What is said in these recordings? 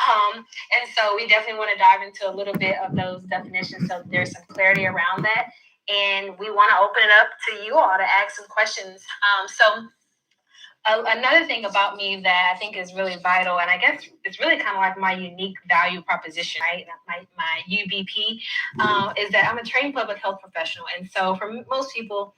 And so we definitely want to dive into a little bit of those definitions so there's some clarity around that. And we want to open it up to you all to ask some questions. Another thing about me that I think is really vital, and I guess it's really kind of like my unique value proposition, right? My UBP is that I'm a trained public health professional. And so for most people,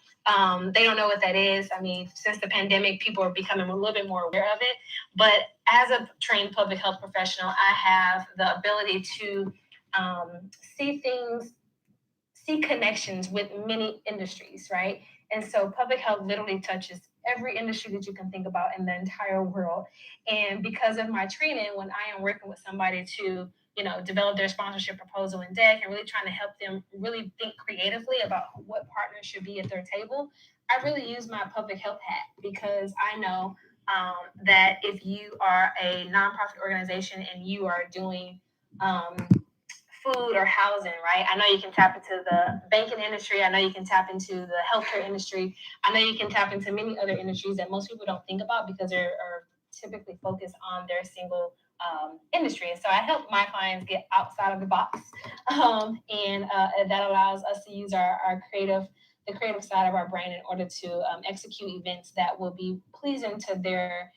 they don't know what that is. I mean, since the pandemic, people are becoming a little bit more aware of it. But as a trained public health professional, I have the ability to see things, see connections with many industries, right? And so public health literally touches every industry that you can think about in the entire world. And because of my training, when I am working with somebody to, develop their sponsorship proposal in deck and really trying to help them really think creatively about what partners should be at their table, I really use my public health hat because I know that if you are a nonprofit organization and you are doing um, food or housing, right? I know you can tap into the banking industry. I know you can tap into the healthcare industry. I know you can tap into many other industries that most people don't think about because they're are typically focused on their single industry. And so I help my clients get outside of the box, and that allows us to use the creative side of our brain in order to execute events that will be pleasing to their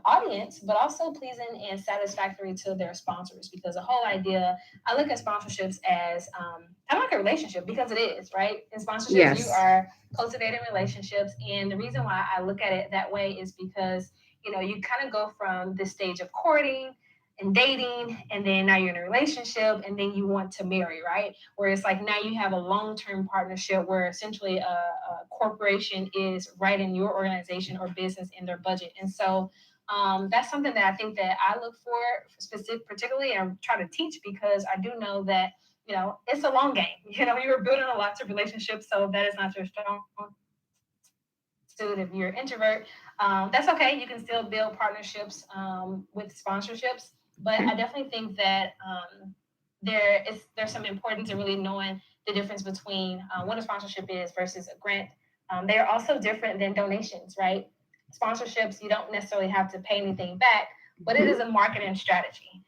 audience, but also pleasing and satisfactory to their sponsors. Because the whole idea, I look at sponsorships as kind of like a relationship because it is, right? In sponsorships, you Yes. are cultivating relationships. And the reason why I look at it that way is because, you kind of go from this stage of courting and dating, and then now you're in a relationship, and then you want to marry, right? Where it's like now you have a long term partnership where essentially a corporation is writing your organization or business in their budget. And so that's something that I think that I look for specific, particularly, and try to teach because I do know that it's a long game. You're building a lot of relationships, so that is not your strong suit. If you're an introvert, that's okay. You can still build partnerships with sponsorships, but I definitely think that there's some importance in really knowing the difference between what a sponsorship is versus a grant. They are also different than donations, right? Sponsorships, you don't necessarily have to pay anything back, but it is a marketing strategy.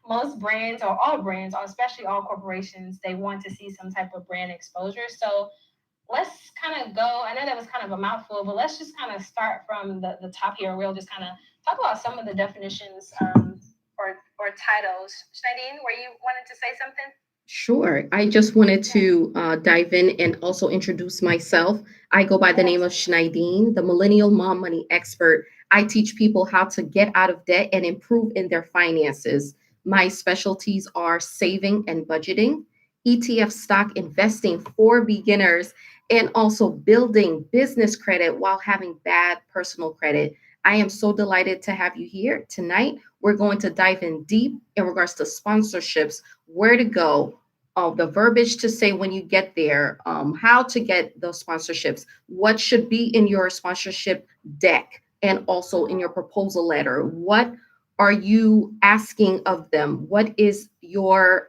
Most brands, or all brands, or especially all corporations, they want to see some type of brand exposure. So let's kind of go. I know that was kind of a mouthful, but let's just kind of start from the top here. We'll just kind of talk about some of the definitions or titles. Nadine, were you wanted to say something? Sure. I just wanted Yeah. to dive in and also introduce myself. I go by the Yeah, name of absolutely. Schneidine, the millennial mom money expert. I teach people how to get out of debt and improve in their finances. My specialties are saving and budgeting, ETF stock investing for beginners, and also building business credit while having bad personal credit. I am so delighted to have you here tonight. We're going to dive in deep in regards to sponsorships, where to go, the verbiage to say when you get there, how to get those sponsorships, what should be in your sponsorship deck, and also in your proposal letter. What are you asking of them? What is your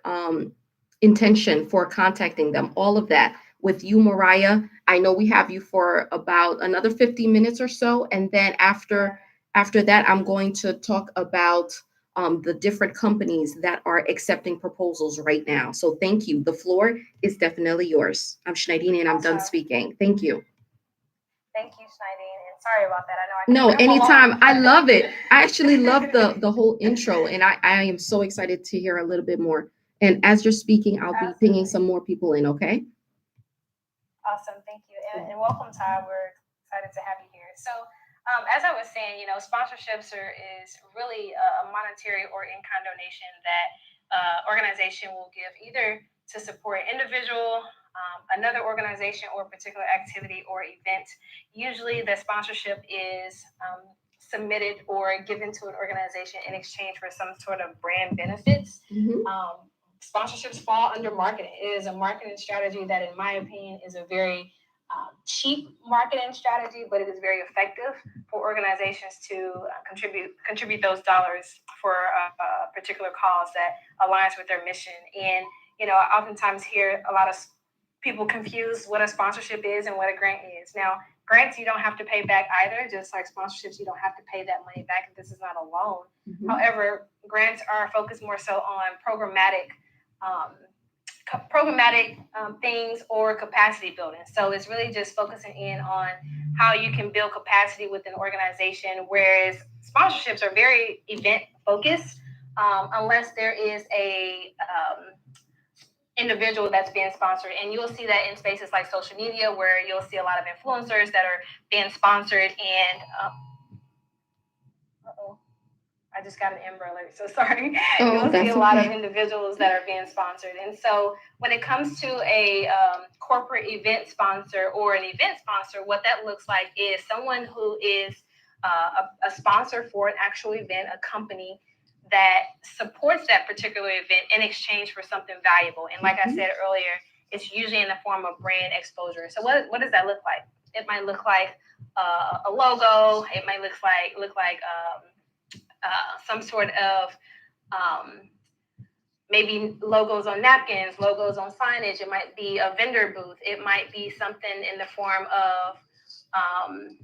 intention for contacting them? All of that with you, Mariah. I know we have you for about another 15 minutes or so, and then after that, I'm going to talk about the different companies that are accepting proposals right now. So thank you. The floor is definitely yours. I'm Schneidine and I'm done Awesome. speaking. Thank you. Thank you, Nadine. And sorry about that. I know I kind No, of ramble anytime. on, I but love it. I actually love the whole intro, and I am so excited to hear a little bit more. And as you're speaking, I'll be pinging absolutely. some more people in, okay? Awesome. Thank you. And welcome, Ty. We're excited to have you here. So, as I was saying, sponsorships is really a monetary or in kind donation that organization will give either to support an individual, another organization, or a particular activity or event. Usually, the sponsorship is submitted or given to an organization in exchange for some sort of brand benefits. Mhm. Sponsorships fall under marketing. It is a marketing strategy that, in my opinion, is a very cheap marketing strategy, but it is very effective for organizations to contribute those dollars for a particular cause that aligns with their mission. And I oftentimes hear a lot of people confuse what a sponsorship is and what a grant is. Now, Grants you don't have to pay back either, just like sponsorships, you don't have to pay that money back if this is not a loan. Mhm. However, grants are focused more so on um, programmatic things or capacity building. So it's really just focusing in on how you can build capacity with an organization, whereas sponsorships are very event focused, unless there is a individual that's being sponsored. And you'll see that in spaces like social media, where you'll see a lot of influencers that are being sponsored. And uh-oh, I just got an Amber Alert, so sorry. Oh, You'll see that's a lot of okay. individuals that are being sponsored. And so when it comes to a corporate event sponsor or an event sponsor, what that looks like is someone who is a sponsor for an actual event, a company that supports that particular event in exchange for something valuable. And like I Mhm. said earlier, it's usually in the form of brand exposure. So what does that look like? It might look like a logo. It might look like some sort of um, maybe logos on napkins, logos on signage. It might be a vendor booth. It might be something in the form of um,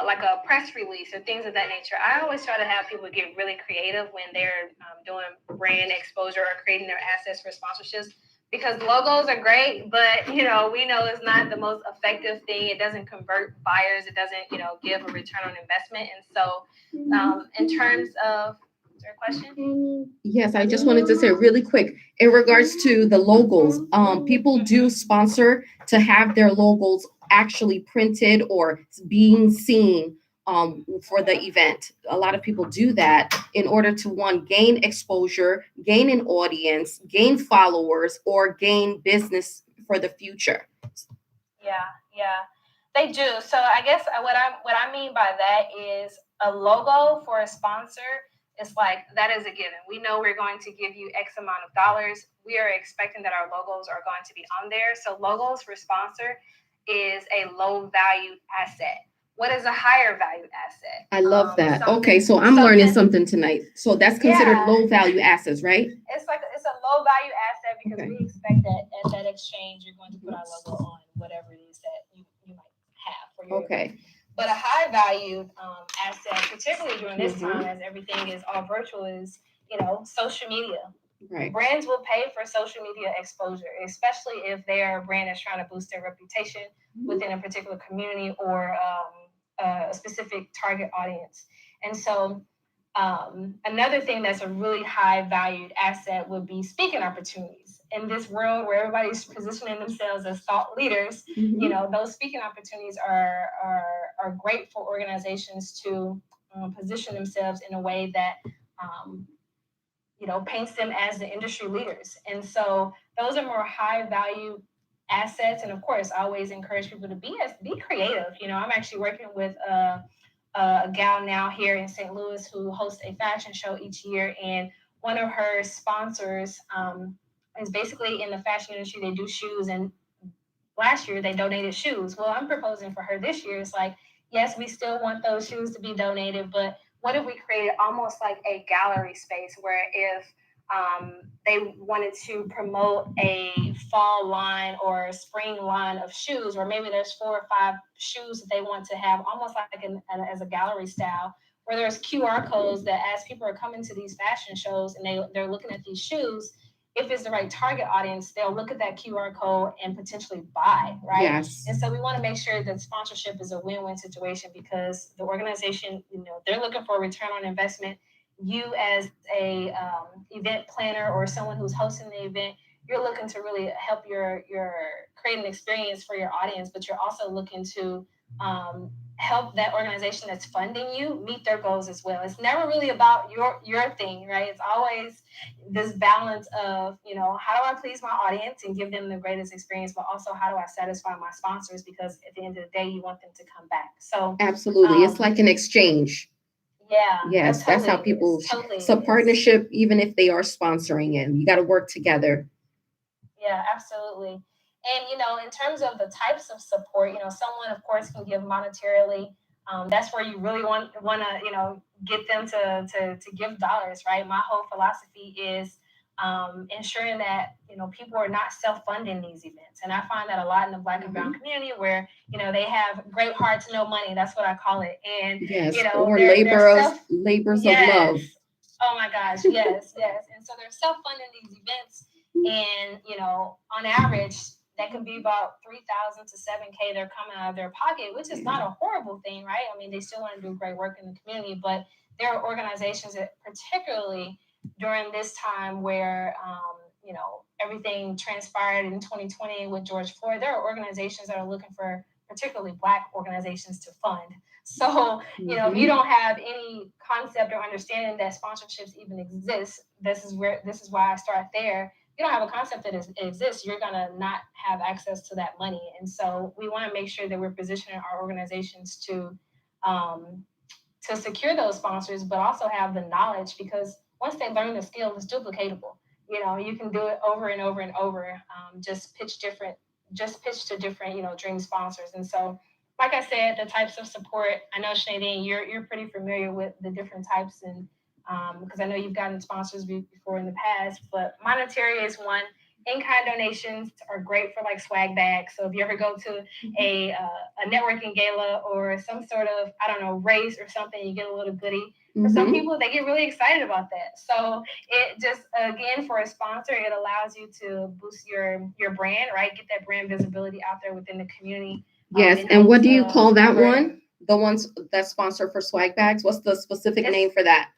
like a press release or things of that nature. I always try to have people get really creative when they're doing brand exposure or creating their assets for sponsorships. Because logos are great, but we know it's not the most effective thing. It doesn't convert buyers. It doesn't give a return on investment. And so, in terms of, is there a question? Yes, I just wanted to say really quick in regards to the logos. People do sponsor to have their logos actually printed or being seen for the event. A lot of people do that in order to one gain exposure, gain an audience, gain followers, or gain business for the future. Yeah, they do. So I guess what I mean by that is a logo for a sponsor is like that is a given. We know we're going to give you X amount of dollars. We are expecting that our logos are going to be on there. So logos for sponsor is a low valued asset. What is a higher valued asset? I love that. Okay, Something so I'm learning something something tonight. So that's considered yeah. low value assets, right? It's a low value asset because Okay. we expect that at that exchange you're going to put our logo on whatever it is that you might have for your event. Okay. But a high valued asset, particularly during this time Mhm. as everything is all virtual, is social media. Right. Brands will pay for social media exposure, especially if their brand is trying to boost their reputation within a particular community or a specific target audience. And so another thing that's a really high valued asset would be speaking opportunities. In this world where everybody's positioning themselves as thought leaders, Mhm. those speaking opportunities are great for organizations to position themselves in a way that um, paints them as the industry leaders. And so those are more high value assets. And of course, I always encourage people to be creative. I'm actually working with a gal now here in St. Louis who hosts a fashion show each year, and one of her sponsors is basically in the fashion industry. They do shoes, and last year they donated shoes. Well, I'm proposing for her this year. It's like, yes, we still want those shoes to be donated, but what if we created almost like a gallery space where if they wanted to promote a fall line or spring line of shoes, or maybe there's 4 or 5 shoes that they want to have almost like as a gallery style, where there's QR codes that as people are coming to these fashion shows and they're looking at these shoes, if it's the right target audience, they'll look at that QR code and potentially buy, right? Yes. And so we want to make sure that sponsorship is a win-win situation because the organization, they're looking for a return on investment. You as a event planner or someone who's hosting the event, you're looking to really help your create an experience for your audience, but you're also looking to help that organization that's funding you meet their goals as well. It's never really about your thing, right? It's always this balance of how do I please my audience and give them the greatest experience, but also how do I satisfy my sponsors, because at the end of the day you want them to come back. So Absolutely. It's like an exchange. yeah, Yes, that's how totally people. is, totally It's a is. partnership, even if they are sponsoring it. You got to work together. Yeah, absolutely. And in terms of the types of support, someone of course can give monetarily. That's where you really want to get them to give dollars, right? My whole philosophy is ensuring that people are not self-funding these events. And I find that a lot in the Black and Brown community, where they have great hearts, no money. That's what I call it. And Yes, or they're self. labors of love. Yes. Oh my gosh. Yes. Yes. And so they're self-funding these events, and on average, that could be about 3,000 to 7K they're coming out of their pocket, which is not a horrible thing, right? I mean, they still want to do great work in the community, but there are organizations that, particularly during this time where everything transpired in 2020 with George Floyd, there are organizations that are looking for, particularly Black organizations, to fund. So if you don't have any concept or understanding that sponsorships even exist, this is why I start there. You don't have a concept that it exists, you're gonna not have access to that money. And so we want to make sure that we're positioning our organizations um, to secure those sponsors, but also have the knowledge, because once they learn the skill, it's duplicatable. You can do it over and over and over. Just pitch to different, dream sponsors. And so, like I said, the types of support. I know, Shanine, you're pretty familiar with the different types, and because I know you've gotten sponsors before in the past. But monetary is one. In-kind donations are great for like swag bags. So if you ever go to a networking gala or some sort of, I don't know, race or something, you get a little goodie. For some people, they get really excited about that. So it just, again, for a sponsor, it allows you to boost your brand, right? Get that brand visibility out there within the community. Yes, and what do you call that one? The ones that sponsor for swag bags? What's the specific name for that?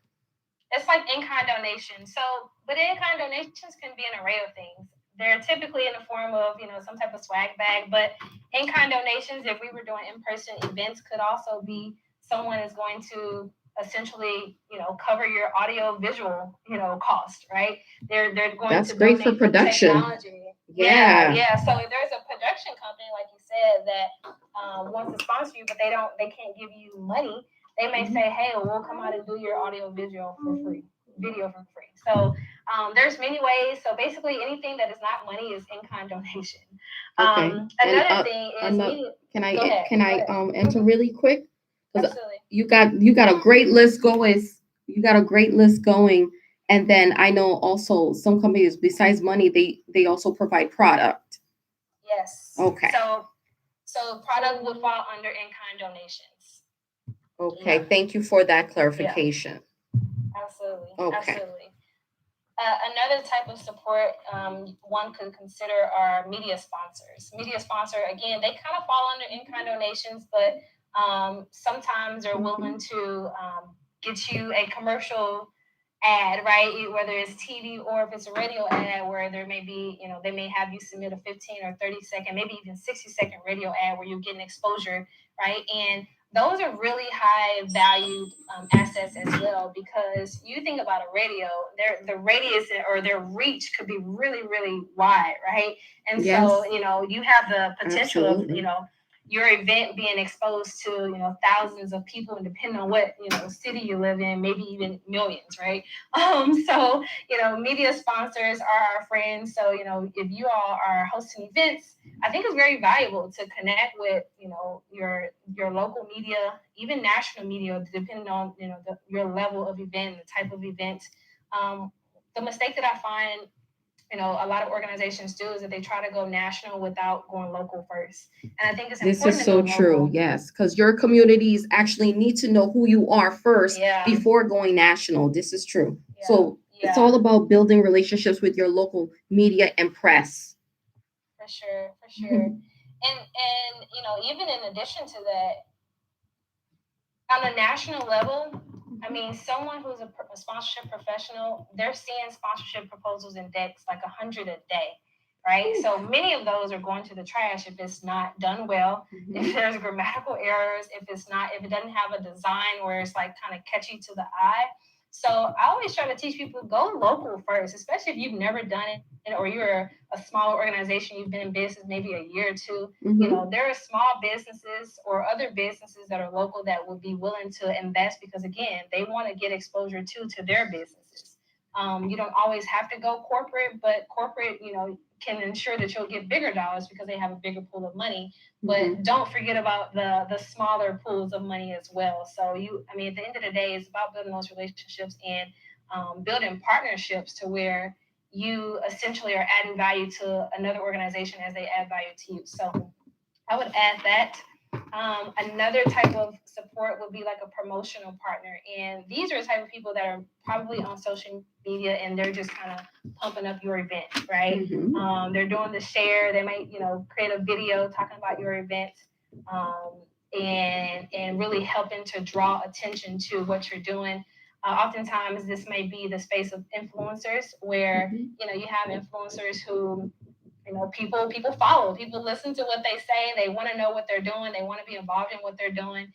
It's like in-kind donations. So, but in-kind donations can be an array of things. They're typically in the form of, some type of swag bag, but in-kind donations, if we were doing in-person events, could also be someone is going to essentially, cover your audio visual, cost, right? They're going That's to great for production. Technology. Yeah. So if there's a production company, like you said, that wants to sponsor you, but they can't give you money, they may say, "Hey, we'll come out and do your audio visual for free, video for free." So there's many ways. So basically, anything that is not money is in-kind donation. Okay. Another thing is media. Can I enter really quick? Absolutely. You got a great list going. You got a great list going, and then I know also some companies, besides money, they also provide product. Yes. Okay. So product would fall under in-kind donations. Okay, thank you for that clarification. Yeah. Absolutely. Okay. Absolutely. Another type of support one could consider are media sponsors. Media sponsor, again, they kind of fall under in-kind donations, but sometimes they're willing to get you a commercial ad, right? Whether it's TV or if it's a radio ad, where there may be, they may have you submit a 15 or 30-second, maybe even 60-second radio ad where you're getting exposure, right? And those are really high valued assets as well, because you think about a radio, the radius or their reach could be really, really wide, right? And so, you have the potential of, your event being exposed to, thousands of people, and depending on what, city you live in, maybe even millions, right? So, media sponsors are our friends. So, if you all are hosting events, I think it's very valuable to connect with, your local media, even national media, depending on, your level of event, the type of event. The mistake that I find, a lot of organizations do, is that they try to go national without going local first. And I think it's important. This is so true. Yes, because your communities actually need to know who you are first before going national. This is true. Yeah. So it's all about building relationships with your local media and press. For sure. And even in addition to that, on a national level, I mean, someone who's a sponsorship professional, they're seeing sponsorship proposals in decks like 100 a day, right? So many of those are going to the trash if it's not done well, if there's grammatical errors, if it doesn't have a design where it's like kind of catchy to the eye. So I always try to teach people, go local first, especially if you've never done it, or you're a small organization, you've been in business maybe a year or two. There are small businesses or other businesses that are local that would be willing to invest, because again, they want to get exposure to their businesses. You don't always have to go corporate, but corporate, can ensure that you'll get bigger dollars because they have a bigger pool of money. But don't forget about the smaller pools of money as well. So at the end of the day, it's about building those relationships and building partnerships to where, you essentially are adding value to another organization as they add value to you. So I would add that. Another type of support would be like a promotional partner. And these are the type of people that are probably on social media and they're just kind of pumping up your event, right? They're doing the share. They might, create a video talking about your event, and really helping to draw attention to what you're doing. Oftentimes, this may be the space of influencers where, you have influencers who people follow, people listen to what they say, they want to know what they're doing, they want to be involved in what they're doing.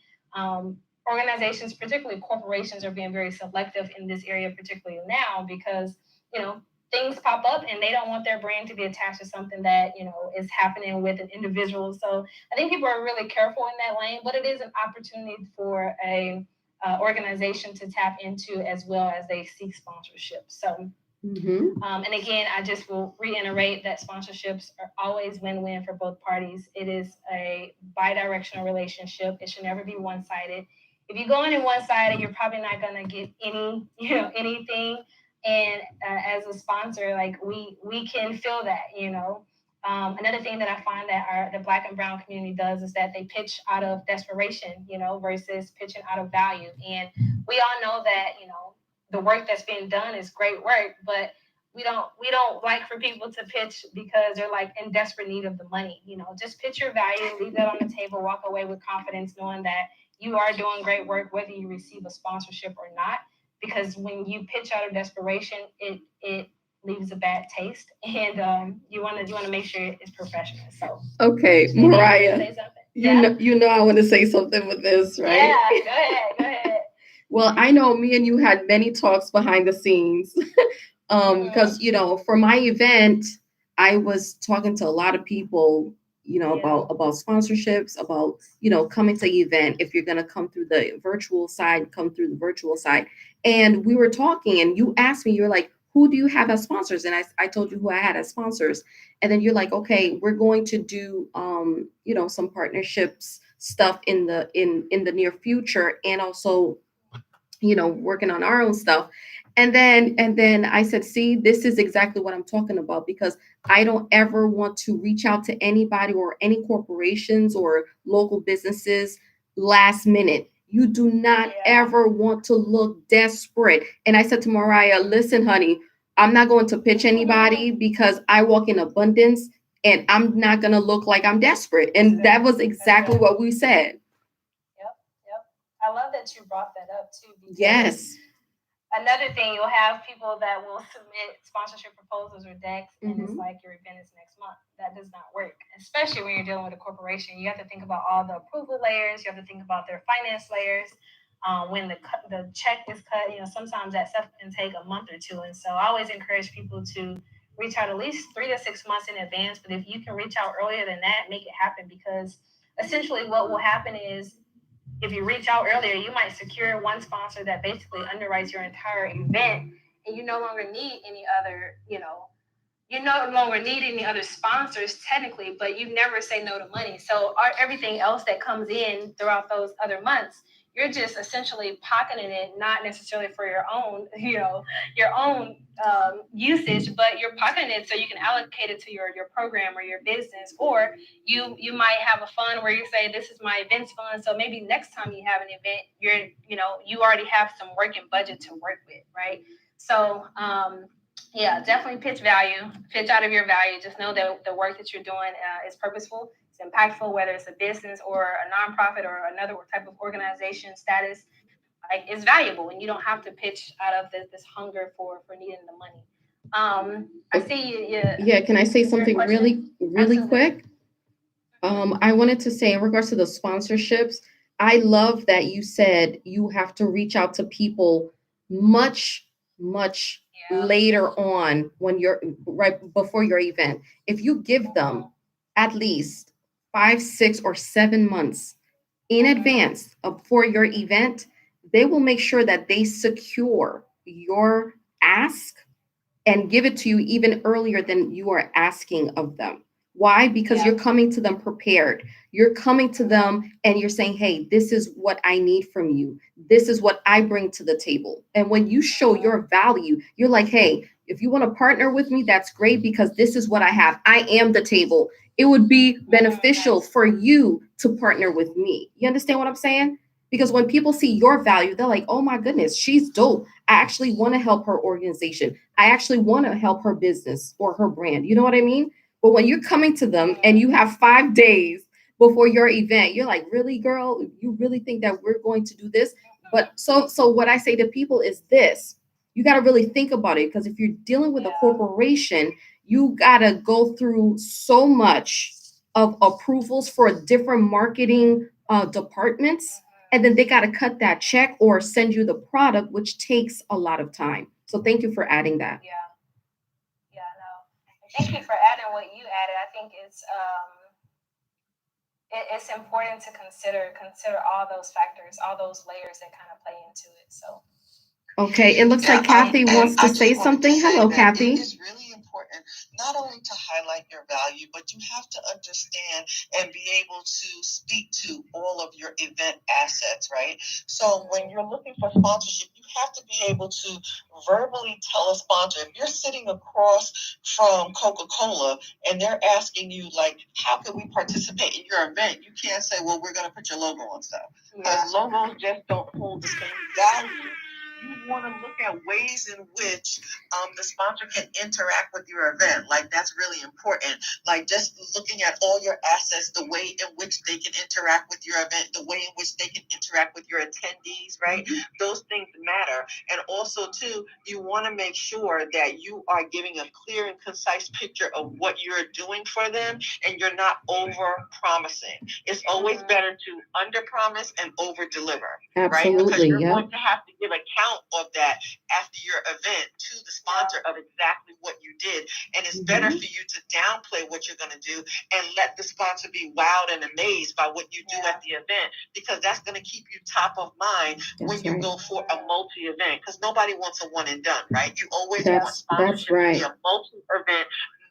Organizations, particularly corporations, are being very selective in this area, particularly now, because things pop up and they don't want their brand to be attached to something that is happening with an individual. So I think people are really careful in that lane, but it is an opportunity for a organization to tap into as well as they seek sponsorship. So and again, I just will reiterate that sponsorships are always win-win for both parties. It is a bi-directional relationship. It should never be one-sided. If you go in one-sided, you're probably not going to get anything. And as a sponsor, like we can feel that. Another thing that I find that the Black and Brown community does is that they pitch out of desperation, versus pitching out of value. And we all know that, the work that's being done is great work, but we don't like for people to pitch because they're like in desperate need of the money. Just pitch your value, leave that on the table, walk away with confidence, knowing that you are doing great work, whether you receive a sponsorship or not. Because when you pitch out of desperation, it leaves a bad taste, and you want to make sure it's professional. So okay, Mariah, say something. you know I want to say something with this, right? Yeah, go ahead. Well, I know me and you had many talks behind the scenes. Because for my event, I was talking to a lot of people, about sponsorships, about coming to the event. If you're gonna come through the virtual side, come through the virtual side. And we were talking, and you asked me, you're like, who do you have as sponsors? And I told you who I had as sponsors. And then you're like, okay, we're going to do some partnerships stuff in the near future, and also working on our own stuff. And then I said, see, this is exactly what I'm talking about, because I don't ever want to reach out to anybody or any corporations or local businesses last minute. You do not ever want to look desperate. And I said to Mariah, listen, honey, I'm not going to pitch anybody because I walk in abundance and I'm not going to look like I'm desperate. And that was exactly what we said. Yep. I love that you brought that up too. Yes. Another thing, you'll have people that will submit sponsorship proposals or decks, and it's like your event is next month. That does not work, especially when you're dealing with a corporation. You have to think about all the approval layers. You have to think about their finance layers. When the check is cut, sometimes that stuff can take a month or two. And so I always encourage people to reach out at least 3 to 6 months in advance. But if you can reach out earlier than that, make it happen, because essentially what will happen is, if you reach out earlier, you might secure one sponsor that basically underwrites your entire event, and you no longer need any other, you no longer need any other sponsors technically, but you never say no to money. So everything else that comes in throughout those other months, you're just essentially pocketing it, not necessarily for your own, usage, but you're pocketing it so you can allocate it to your program or your business. Or you might have a fund where you say, this is my events fund. So maybe next time you have an event, you already have some working budget to work with, right? So, yeah, definitely pitch value, pitch out of your value. Just know that the work that you're doing is purposeful, it's impactful, whether it's a business or a nonprofit or another type of organization status. Like, it's valuable, and you don't have to pitch out of this hunger for needing the money. I see you. Yeah, can I say something really quick? I wanted to say, in regards to the sponsorships, I love that you said you have to reach out to people much later on, when you're right before your event. If you give them at least 5, 6, or 7 months in advance for your event, they will make sure that they secure your ask and give it to you even earlier than you are asking of them. Why? Because you're coming to them prepared. You're coming to them and you're saying, hey, this is what I need from you. This is what I bring to the table. And when you show your value, you're like, hey, if you want to partner with me, that's great because this is what I have. I am the table. It would be beneficial for you to partner with me. You understand what I'm saying? Because when people see your value, they're like, oh my goodness, she's dope. I actually want to help her organization. I actually want to help her business or her brand. You know what I mean? But when you're coming to them and you have 5 days before your event, you're like, really, girl, you really think that we're going to do this? But so what I say to people is this: you got to really think about it, because if you're dealing with a corporation, you got to go through so much of approvals for different marketing departments, and then they got to cut that check or send you the product, which takes a lot of time. So thank you for adding that. Yeah, no. Thank you for adding what you added. I think it's important to consider all those factors, all those layers that kind of play into it. So okay, it looks like Kathy wants to say something. Hello, Kathy. It is really important not only to highlight your value, but you have to understand and be able to speak to all of your event assets, right? So when you're looking for sponsorship, you have to be able to verbally tell a sponsor. If you're sitting across from Coca-Cola and they're asking you, like, how can we participate in your event? You can't say, well, we're going to put your logo on stuff. Because logos just don't hold the same value. You want to look at ways in which the sponsor can interact with your event. Like, that's really important. Like, just looking at all your assets, the way in which they can interact with your event, the way in which they can interact with your attendees, right? Mm-hmm. Those things matter. And also, too, you want to make sure that you are giving a clear and concise picture of what you're doing for them, and you're not over-promising. It's always better to under-promise and over-deliver. Absolutely, right? Because you're going to have to give account of that after your event to the sponsor of exactly what you did. And it's better for you to downplay what you're going to do and let the sponsor be wowed and amazed by what you do at the event, because that's going to keep you top of mind when you go for a multi-event, because nobody wants a one and done, right? You always want sponsorship to be a multi-event,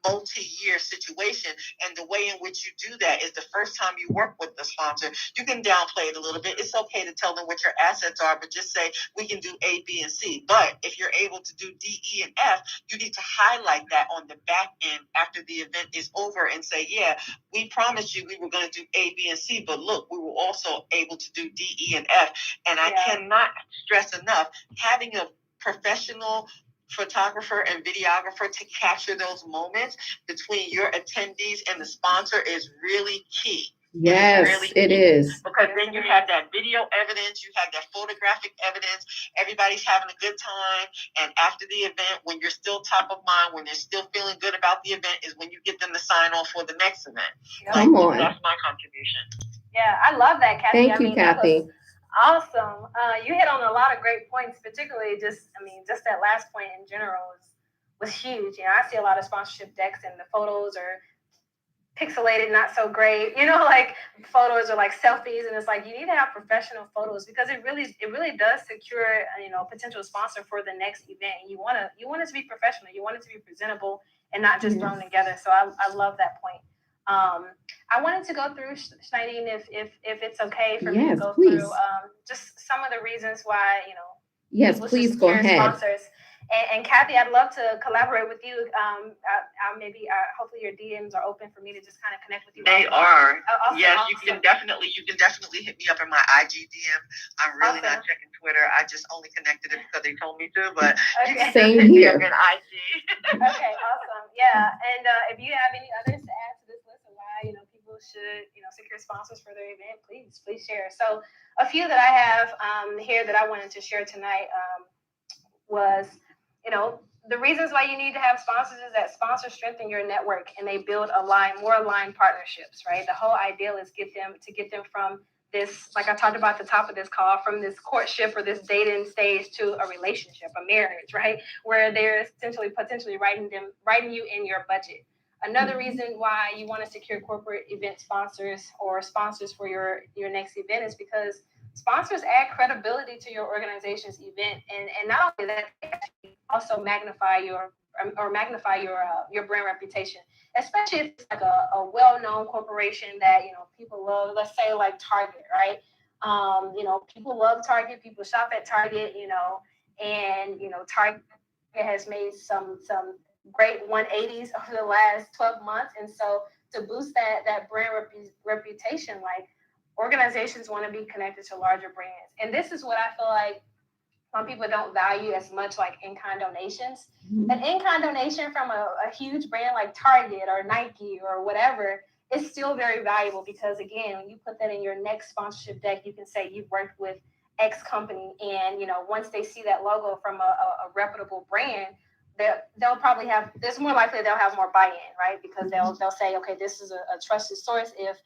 multi-year situation. And the way in which you do that is the first time you work with the sponsor, you can downplay it a little bit. It's okay to tell them what your assets are, but just say, we can do A, B, and C. But if you're able to do D, E, and F, you need to highlight that on the back end after the event is over and say, yeah, we promised you we were going to do A, B, and C, but look, we were also able to do D, E, and F. And I cannot stress enough, having a professional photographer and videographer to capture those moments between your attendees and the sponsor is really key. Yes, it is. Because then you have that video evidence, you have that photographic evidence, everybody's having a good time. And after the event, when you're still top of mind, when they're still feeling good about the event, is when you get them to sign off for the next event. Come on. That's my contribution. Yeah, I love that, Kathy. Thank you, Kathy. Awesome. You hit on a lot of great points, particularly just that last point in general was huge. I see a lot of sponsorship decks and the photos are pixelated, not so great. Like photos are like selfies, and it's like you need to have professional photos because it really does secure potential sponsor for the next event. You want it to be professional. You want it to be presentable and not just thrown together. So I love that point. I wanted to go through, Schneidine, if it's okay for me to go through just some of the reasons why Yes, please go ahead. Sponsors. And Kathy, I'd love to collaborate with you. Maybe hopefully your DMs are open for me to just kind of connect with you. They are. Yes, awesome. You can definitely hit me up in my IG DM. I'm really not checking Twitter. I just only connected it because they told me to. But you can Same hit here. me up in IG. Okay, awesome. Yeah, and if you have any others to add to this list of why people should secure sponsors for their event, please share. So a few that I have here that I wanted to share tonight was. The reasons why you need to have sponsors is that sponsors strengthen your network and they build more aligned partnerships, right? The whole ideal is get them from this, like I talked about at the top of this call, from this courtship or this dating stage to a relationship, a marriage, right? Where they're potentially writing you in your budget. Another reason why you want to secure corporate event sponsors or sponsors for your next event is because sponsors add credibility to your organization's event, and not only that, they actually also magnify your or magnify your brand reputation, especially if it's like a well-known corporation that people love. Let's say like Target, right? People love Target. People shop at Target. And Target has made some great 180s over the last 12 months, and so to boost that brand reputation, like organizations want to be connected to larger brands, and this is what I feel like some people don't value as much, like in-kind donations. Mhm. An in-kind donation from a huge brand like Target or Nike or whatever is still very valuable because, again, when you put that in your next sponsorship deck, you can say you've worked with X company, and once they see that logo from a reputable brand, they'll probably have. There's more likely they'll have more buy-in, right? Because they'll say, okay, this is a trusted source if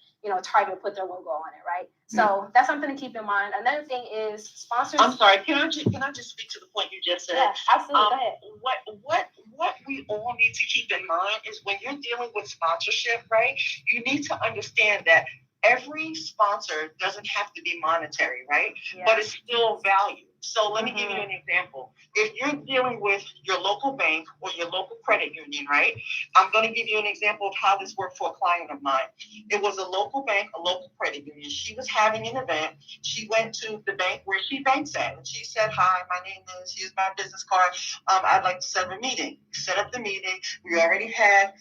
Target put their logo on it, right? So that's something to keep in mind. Another thing is sponsors. I'm sorry. Can I just speak to the point you just said? Yeah, absolutely. Go ahead. What we all need to keep in mind is when you're dealing with sponsorship, right? You need to understand that every sponsor doesn't have to be monetary, right? Yeah. But it's still value. So let me give you an example. If you're dealing with your local bank or your local credit union, right? I'm going to give you an example of how this worked for a client of mine. It was a local bank, a local credit union. She was having an event. She went to the bank where she banks at, and she said, "Hi, my name is, here's my business card. I'd like to set up a meeting." Set up the meeting. We already had,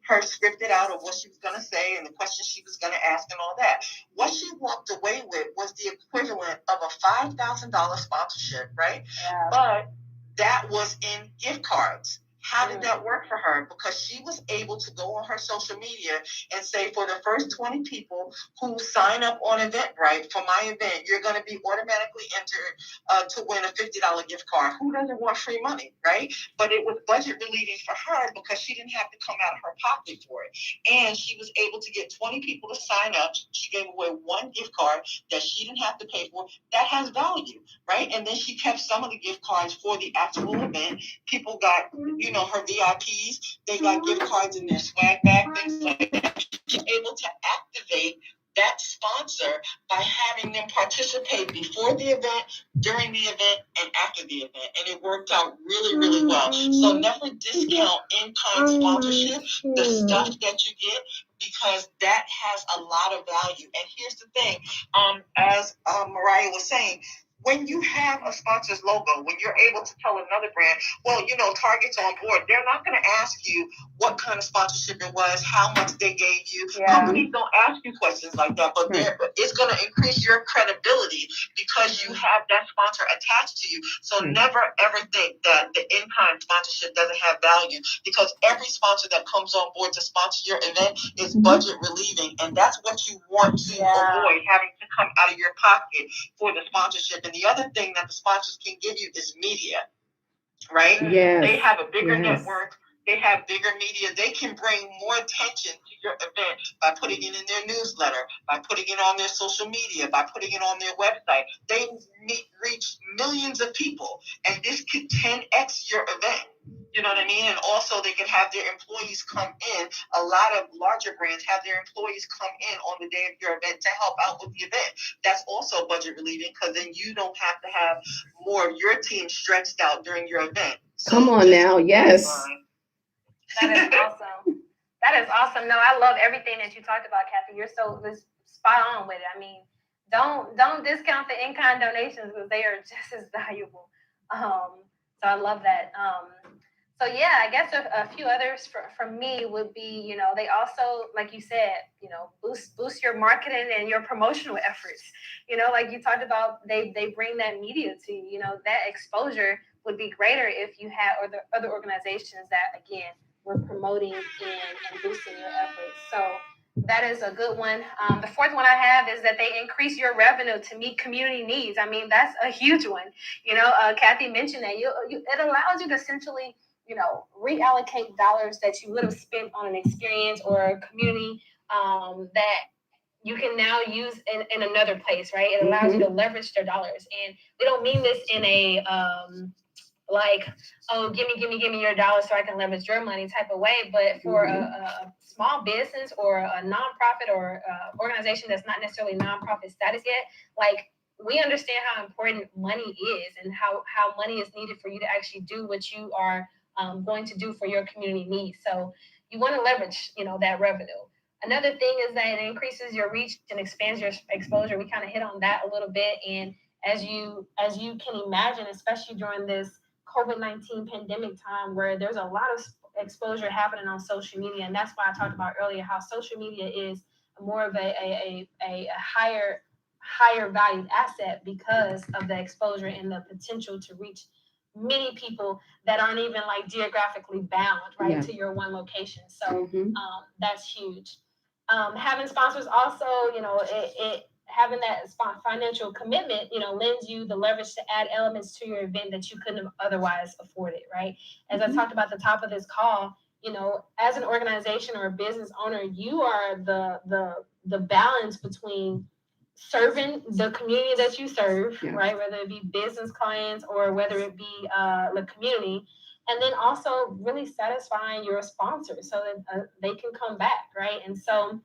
her scripted out of what she was going to say and the questions she was going to ask and all that. What she walked away with was the equivalent of a $5,000 sponsorship, right? Yeah. But that was in gift cards. How did that work for her? Because she was able to go on her social media and say, for the first 20 people who sign up on Eventbrite for my event, you're going to be automatically entered to win a $50 gift card. Who doesn't want free money, right? But it was budget relieving for her because she didn't have to come out of her pocket for it. And she was able to get 20 people to sign up. She gave away one gift card that she didn't have to pay for. That has value, right? And then she kept some of the gift cards for the actual event. People got, her VIPs, they got gift cards in their swag bag, things like that. She's able to activate that sponsor by having them participate before the event, during the event, and after the event. And it worked out really, really well. So never discount in-kind sponsorship, the stuff that you get, because that has a lot of value. And here's the thing, as Mariah was saying, when you have a sponsor's logo, when you're able to tell another brand, well, Target's on board, they're not going to ask you what kind of sponsorship it was, how much they gave you. Yeah. Companies don't ask you questions like that, but it's going to increase your credibility because you have that sponsor attached to you. So never, ever think that the in-kind sponsorship doesn't have value, because every sponsor that comes on board to sponsor your event is budget relieving, and that's what you want to avoid, having to come out of your pocket for the sponsorship. And the other thing that the sponsors can give you is media, right? Yes. They have a bigger network. They have bigger media. They can bring more attention to your event by putting it in their newsletter, by putting it on their social media, by putting it on their website. They reach millions of people, and this could 10x your event. You know what I mean? And also they can have their employees come in. A lot of larger brands have their employees come in on the day of your event to help out with the event. That's also budget relieving, because then you don't have to have more of your team stretched out during your event. So come on now, yes. That is awesome. That is awesome. No, I love everything that you talked about, Kathy. You're so spot on with it. I mean, don't discount the in-kind donations, because they are just as valuable. So I love that. So yeah, I guess a few others for me would be, they also, like you said, boost your marketing and your promotional efforts. Like you talked about, they bring that media to you. That exposure would be greater if you had other organizations that, again, were promoting and boosting your efforts. So that is a good one. The fourth one I have is that they increase your revenue to meet community needs. I mean, that's a huge one. Kathy mentioned that it allows you to essentially, reallocate dollars that you would have spent on an experience or a community that you can now use in another place, right? It allows you to leverage their dollars. And we don't mean this in a like, oh, give me your dollars so I can leverage your money type of way. But for a small business or a nonprofit or organization that's not necessarily nonprofit status yet, like, we understand how important money is and how money is needed for you to actually do what you are going to do for your community needs. So you want to leverage, that revenue. Another thing is that it increases your reach and expands your exposure. We kind of hit on that a little bit. And as you can imagine, especially during this COVID-19 pandemic time where there's a lot of exposure happening on social media. And that's why I talked about earlier how social media is more of a higher valued asset because of the exposure and the potential to reach many people that aren't even like geographically bound right to your one location. So that's huge. Having sponsors also, it having that financial commitment, lends you the leverage to add elements to your event that you couldn't have otherwise afforded, right? As I talked about at the top of this call, as an organization or a business owner, you are the balance between serving the community that you serve, right? Whether it be business clients or whether it be the community, and then also really satisfying your sponsors so that they can come back, right? And so,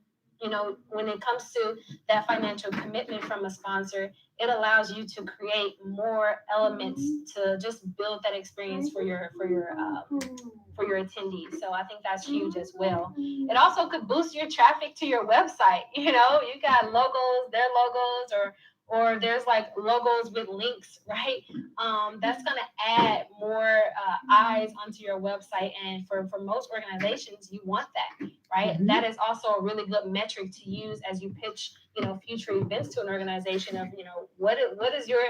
when it comes to that financial commitment from a sponsor, it allows you to create more elements to just build that experience for your attendees. So I think that's huge as well. It also could boost your traffic to your website. You got logos, their logos, or there's like logos with links, right? That's going to add more eyes onto your website. And for most organizations, you want that, right? That is also a really good metric to use as you pitch, future events to an organization of, what is your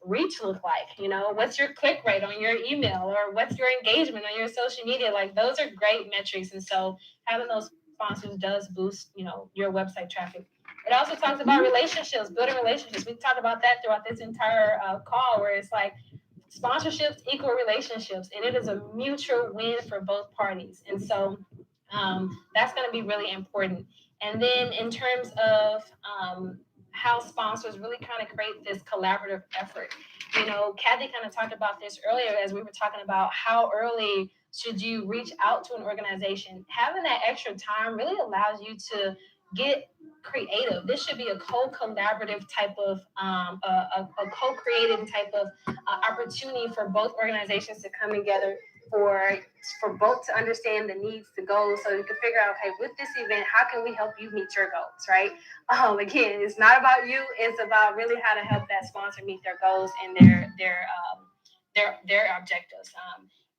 reach look like? What's your click rate on your email, or what's your engagement on your social media? Like, those are great metrics. And so having those sponsors does boost, your website traffic. It also talks about relationships, building relationships. We talked about that throughout this entire call, where it's like sponsorships equal relationships, and it is a mutual win for both parties. And so that's going to be really important. And then in terms of how sponsors really kind of create this collaborative effort, Kathy kind of talked about this earlier as we were talking about how early should you reach out to an organization. Having that extra time really allows you to get creative. This should be a co-collaborative type of a co-creative type of opportunity for both organizations to come together for both to understand the needs, the goals, so you can figure out, okay, with this event, how can we help you meet your goals, right? Again, it's not about you; it's about really how to help that sponsor meet their goals and their objectives.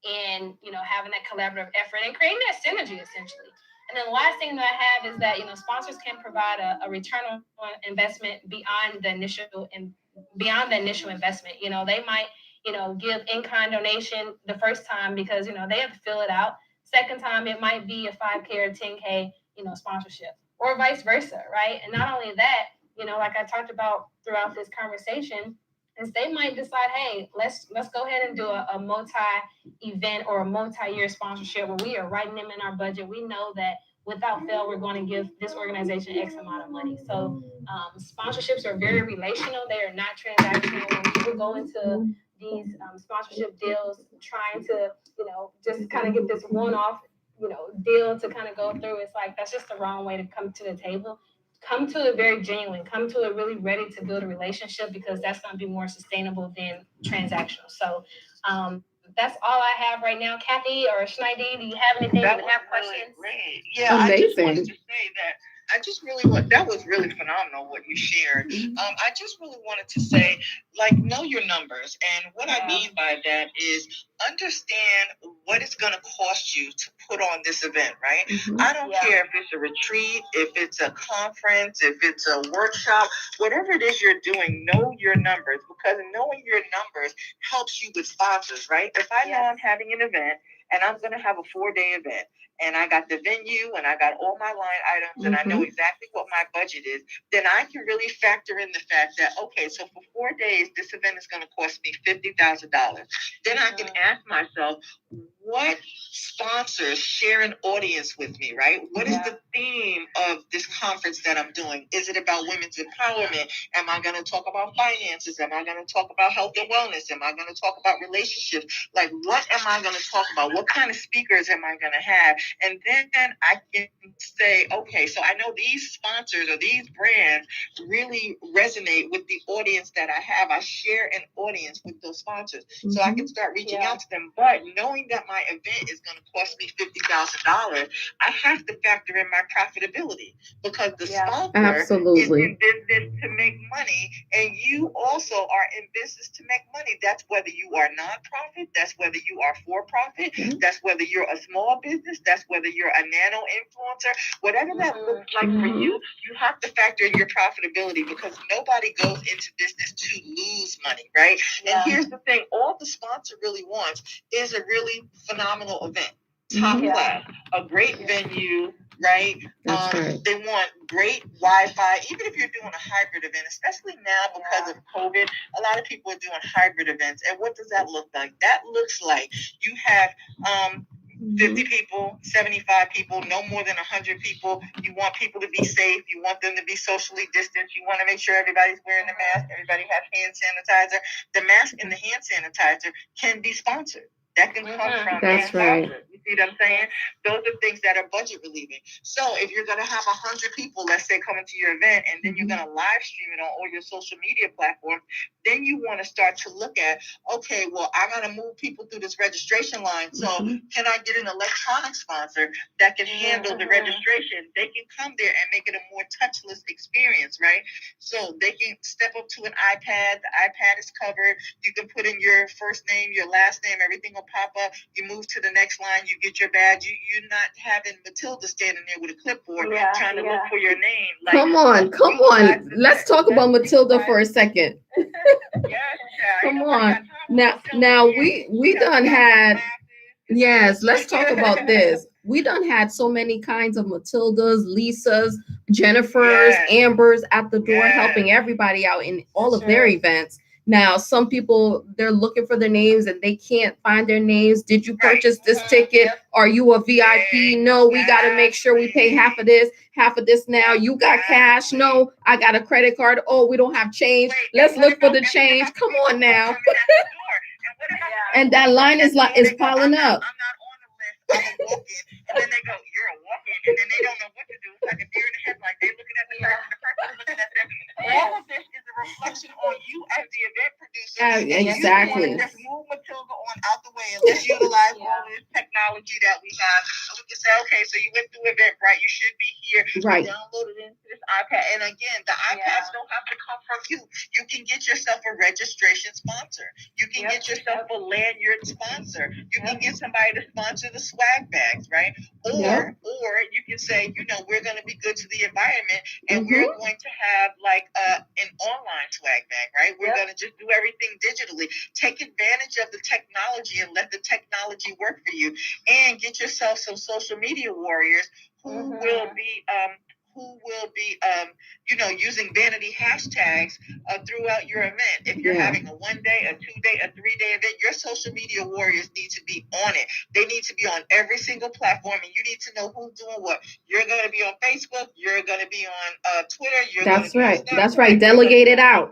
And having that collaborative effort and creating that synergy essentially. And then the last thing that I have is that sponsors can provide a return on investment beyond the initial investment. They might give in-kind donation the first time because they have to fill it out. Second time it might be a 5K or 10K sponsorship, or vice versa, right? And not only that, like I talked about throughout this conversation, is they might decide, hey, let's go ahead and do a multi-event or a multi-year sponsorship where we are writing them in our budget. We know that without fail, we're going to give this organization X amount of money. So sponsorships are very relational. They are not transactional. When people go into these sponsorship deals trying to, just kind of get this one-off, deal to kind of go through, it's like, that's just the wrong way to come to the table. Come to it very genuine. Come to it really ready to build a relationship, because that's going to be more sustainable than transactional. So that's all I have right now. Kathy or Schneidi, do you have anything? That do you was have really questions? great. Yeah, Amazing. I just wanted to say that that was really phenomenal what you shared. I just really wanted to say, know your numbers. And what I mean by that is understand what it's going to cost you to put on this event, right? I don't care if it's a retreat, if it's a conference, if it's a workshop, whatever it is you're doing, know your numbers, because knowing your numbers helps you with sponsors, right? If I know I'm having an event and I'm going to have a 4-day event, and I got the venue and I got all my line items and I know exactly what my budget is, then I can really factor in the fact that, okay, so for 4 days, this event is going to cost me $50,000. Then I can ask myself, what sponsors share an audience with me, right? What is the theme of this conference that I'm doing? Is it about women's empowerment? Am I going to talk about finances? Am I going to talk about health and wellness? Am I going to talk about relationships? Like, what am I going to talk about? What kind of speakers am I going to have? And then I can say, okay, so I know these sponsors or these brands really resonate with the audience that I have. I share an audience with those sponsors. So I can start reaching out to them. But knowing that my event is going to cost me $50,000, I have to factor in my profitability, because the sponsor is in business to make money, and you also are in business to make money. That's whether you are nonprofit, that's whether you are for profit, that's whether you're a small business, that's whether you're a nano influencer, whatever that looks like for you, you have to factor in your profitability, because nobody goes into business to lose money, right? And here's the thing, all the sponsor really wants is a really phenomenal event, top class, a great venue, right? Right. They want great Wi-Fi, even if you're doing a hybrid event, especially now because of COVID, a lot of people are doing hybrid events. And what does that look like? That looks like you have 50 people, 75 people, no more than 100 people. You want people to be safe. You want them to be socially distanced. You want to make sure everybody's wearing a mask. Everybody has hand sanitizer. The mask and the hand sanitizer can be sponsored. That can come from That's right. You see what I'm saying? Those are things that are budget relieving. So if you're going to have 100 people, let's say, coming to your event, and then you're going to live stream it on all your social media platforms, then you want to start to look at, okay, well, I got to move people through this registration line. So can I get an electronic sponsor that can handle the registration? They can come there and make it a more touchless experience, right? So they can step up to an iPad. The iPad is covered. You can put in your first name, your last name, everything will pop up. You move to the next line, you get your badge. You're not having Matilda standing there with a clipboard trying to look for your name. Like, come on. Let's talk about Matilda for a second. Come on. Now we done had, yes, let's talk about this. We done had so many kinds of Matildas, Lisas, Jennifers, Ambers at the door helping everybody out in all of their events. Now, some people, they're looking for their names and they can't find their names. Did you purchase this ticket? Are you a VIP? No, we got to make sure we pay half of this now. You got cash? No, I got a credit card. Oh, we don't have change. Let's look for the change. Come on now. And that line is piling up. I'm a walk-in, and then they go, you're a walk-in, and then they don't know what to do. It's like a deer in the headlight. They're looking at the person, the person is looking at them. All of this is a reflection on you as the event producer. Exactly. You just move Matilda on out the way, and let's utilize all this technology that we have. And we can say, okay, so you went through Eventbrite, you should be here. Right. Download it into this iPad. And again, the iPads don't have to come from you. You can get yourself a registration sponsor. You can get yourself a lanyard sponsor. You can get somebody to sponsor the swag bags, right? Or you can say, we're going to be good to the environment, and we're going to have like an online swag bag, right? We're going to just do everything digitally. Take advantage of the technology and let the technology work for you, and get yourself some social media warriors who will be using vanity hashtags throughout your event. If you're having a 1 day, a 2 day, a 3 day event, your social media warriors need to be on it. They need to be on every single platform, and you need to know who's doing what. You're going to be on Facebook. You're going to be on Twitter. That's right. That's right. Delegate it out.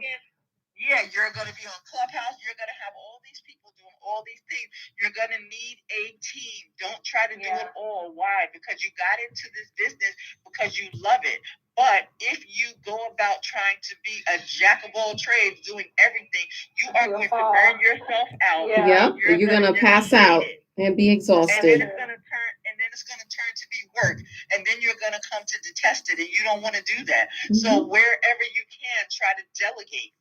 Yeah, you're going to be on Clubhouse. You're going to have all these people doing all these things. You're going to need a team. Don't try to do it all. Why? Because you got into this business because you love it. But if you go about trying to be a jack of all trades, doing everything, you are going to burn yourself out. You're going to pass out and be exhausted. And then it's going to turn to be work. And then you're going to come to detest it, and you don't want to do that. So wherever you can, try to delegate.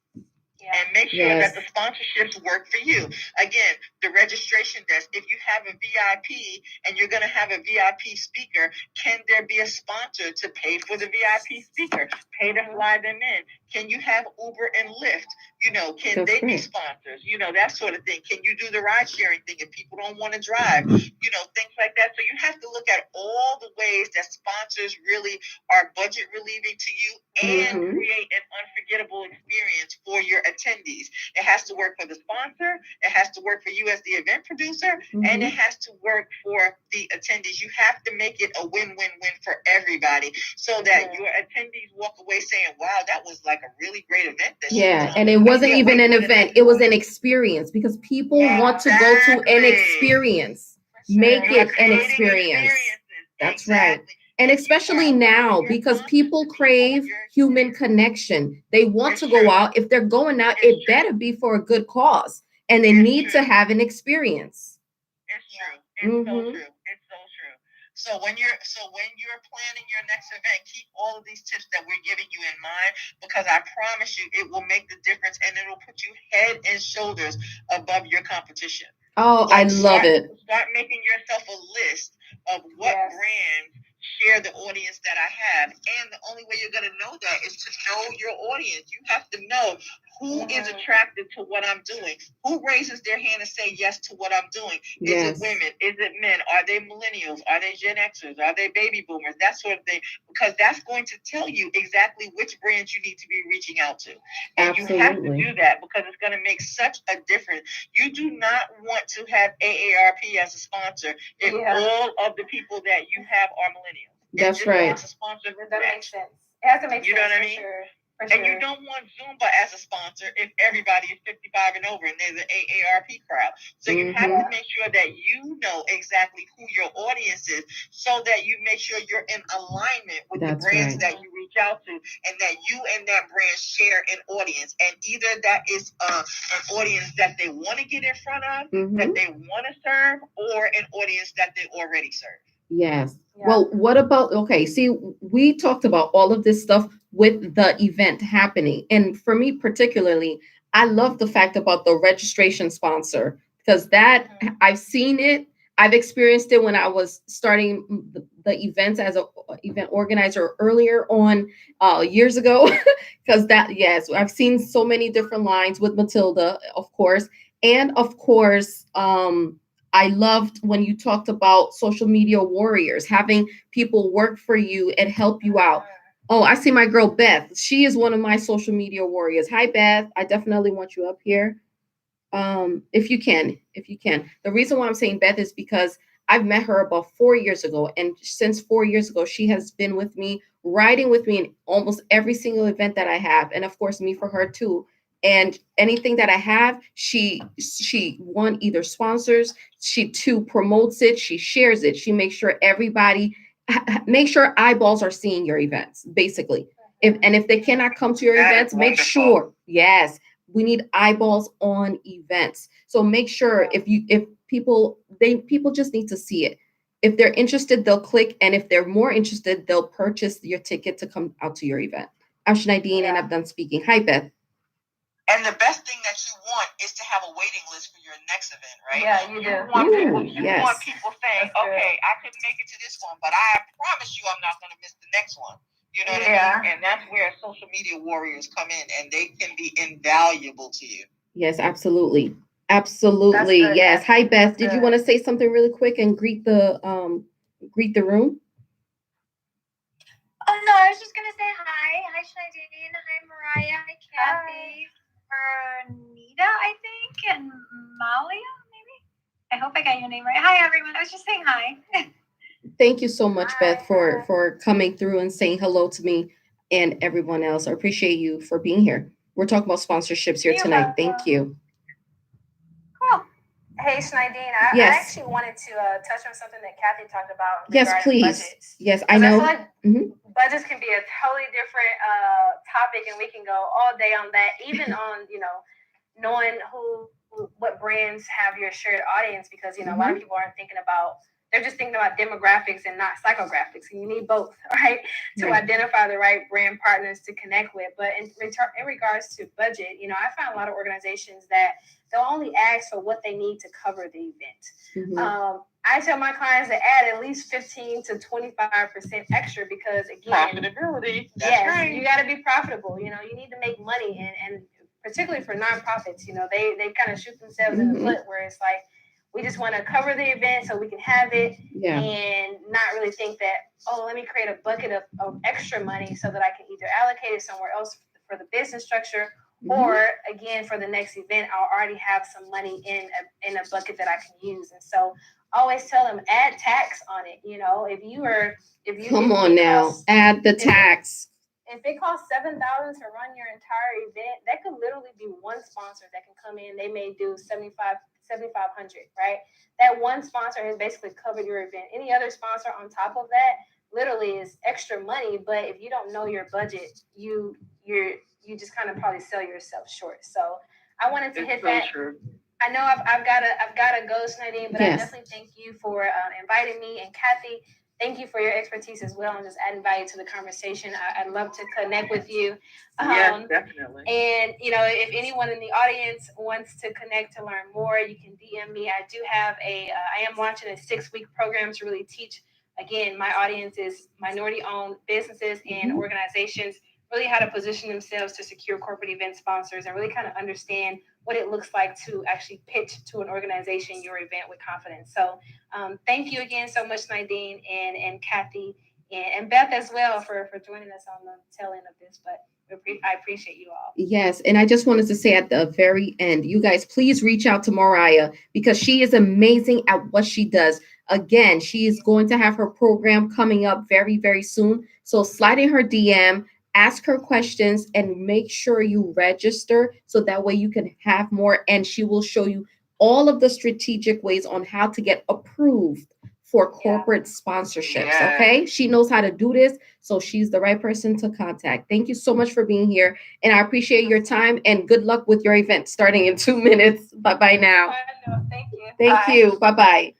And make sure that the sponsorships work for you. Again, the registration desk. If you have a VIP and you're going to have a VIP speaker, can there be a sponsor to pay for the VIP speaker? Pay to fly them in. Can you have Uber and Lyft? Can they be sponsors? That sort of thing. Can you do the ride sharing thing if people don't want to drive? Things like that. So you have to look at all the ways that sponsors really are budget relieving to you and create an unforgettable experience for your attendees. It has to work for the sponsor. It has to work for you as the event producer, and it has to work for the attendees. You have to make it a win-win-win for everybody, so that your attendees walk away saying, "Wow, that was like a really great event." And it wasn't even an event; it was an experience, because people want to go to an experience. Make it an experience. That's right. And especially now, because people crave human connection. They want to go out. If they're going out, it better be for a good cause. And they need to have an experience. It's true. It's so true. It's so true. So when you're planning your next event, keep all of these tips that we're giving you in mind, because I promise you it will make the difference, and it'll put you head and shoulders above your competition. Oh, I love it. Start making yourself a list of what brands share the audience that I have. And the only way you're going to know that is to know your audience. You have to know who is attracted to what I'm doing, who raises their hand and say yes to what I'm doing. Is it women? Is it men? Are they millennials? Are they Gen Xers? Are they baby boomers? That sort of thing, because that's going to tell you exactly which brands you need to be reaching out to. And you have to do that, because it's going to make such a difference. You do not want to have AARP as a sponsor if all of the people that you have are millennials. That's right. As a sponsor, that makes sense. It has to make sense. You know what I mean? Sure. And you don't want Zumba as a sponsor if everybody is 55 and over and there's an AARP crowd. So you have to make sure that you know exactly who your audience is, so that you make sure you're in alignment with the brands that you reach out to, and that you and that brand share an audience. And either that is an audience that they want to get in front of, that they want to serve, or an audience that they already serve. Yes. Well, what about, see, we talked about all of this stuff with the event happening. And for me particularly, I love the fact about the registration sponsor, because that I've seen it. I've experienced it when I was starting the events as an event organizer earlier on years ago, because I've seen so many different lines with Matilda, of course. And of course, I loved when you talked about social media warriors, having people work for you and help you out. Oh, I see my girl Beth. She is one of my social media warriors. Hi, Beth. I definitely want you up here. If you can. The reason why I'm saying Beth is because I've met her about 4 years ago. And since 4 years ago, she has been with me, riding with me in almost every single event that I have. And of course, me for her too. And anything that I have, she one either sponsors, she two promotes it, she shares it, she makes sure everybody, make sure eyeballs are seeing your events, basically. If they cannot come to your events, make sure, we need eyeballs on events. So make sure if people just need to see it. If they're interested, they'll click, and if they're more interested, they'll purchase your ticket to come out to your event. I'm Schneidine, and I'm done speaking. Hi, Beth. And the best thing that you want is to have a waiting list for your next event, right? Yeah, you do. Want people saying, okay, I couldn't make it to this one, but I promise you I'm not going to miss the next one. You know what I mean? And that's where social media warriors come in, and they can be invaluable to you. Yes, absolutely. Absolutely. Yes. Hi, Beth. Did you want to say something really quick and greet the room? Oh, no, I was just going to say hi. Hi, Schneidine. Hi, Mariah. Hi, Kathy. Anita, I think, and Malia, maybe. I hope I got your name right. Hi, everyone. I was just saying hi. Thank you so much, Beth, for coming through and saying hello to me and everyone else. I appreciate you for being here. We're talking about sponsorships here tonight. Thank you. Cool. Hey, Schneidine, I actually wanted to touch on something that Kathy talked about. Yes, please. Budgets. Yes, I know. I feel like budgets can be a totally different topic, and we can go all day on that, even on, knowing what brands have your shared audience, because, a lot of people aren't thinking about, they're just thinking about demographics and not psychographics. And you need both, right? To identify the right brand partners to connect with. But in regards to budget, I found a lot of organizations that they'll only ask for what they need to cover the event. I tell my clients to add at least 15 to 25% extra, because again, profitability. Right. You got to be profitable. You need to make money, and particularly for nonprofits, they kind of shoot themselves in the foot, where it's like, we just want to cover the event so we can have it, and not really think that, let me create a bucket of extra money so that I can either allocate it somewhere else for the business structure, Or again, for the next event, I'll already have some money in a bucket that I can use. And so I always tell them, add tax on it. You know, if you add the tax. If it costs $7,000 to run your entire event, that could literally be one sponsor that can come in. They may do 7,500, right? That one sponsor has basically covered your event. Any other sponsor on top of that literally is extra money. But if you don't know your budget, you just kind of probably sell yourself short. So I wanted to hit that. True. I know I've got to go, Nadine, but yes. I definitely thank you for inviting me, and Kathy, thank you for your expertise as well and just adding value to the conversation. I'd love to connect with you. Yes, definitely. And, you know, if anyone in the audience wants to connect to learn more, you can DM me. I do have I am launching a 6-week program to really teach, again, my audience is minority-owned businesses and organizations, really how to position themselves to secure corporate event sponsors and really kind of understand what it looks like to actually pitch to an organization your event with confidence. So thank you again so much, Nadine and Kathy and Beth as well for joining us on the tail end of this. But I appreciate you all. Yes. And I just wanted to say at the very end, you guys, please reach out to Mariah because she is amazing at what she does. Again, she is going to have her program coming up very, very soon. So slide in her DM, ask her questions, and make sure you register so that way you can have more. And she will show you all of the strategic ways on how to get approved for corporate sponsorships. Yeah. Okay. She knows how to do this. So she's the right person to contact. Thank you so much for being here. And I appreciate your time and good luck with your event starting in 2 minutes. Bye-bye now. Thank you. Thank you. Bye-bye.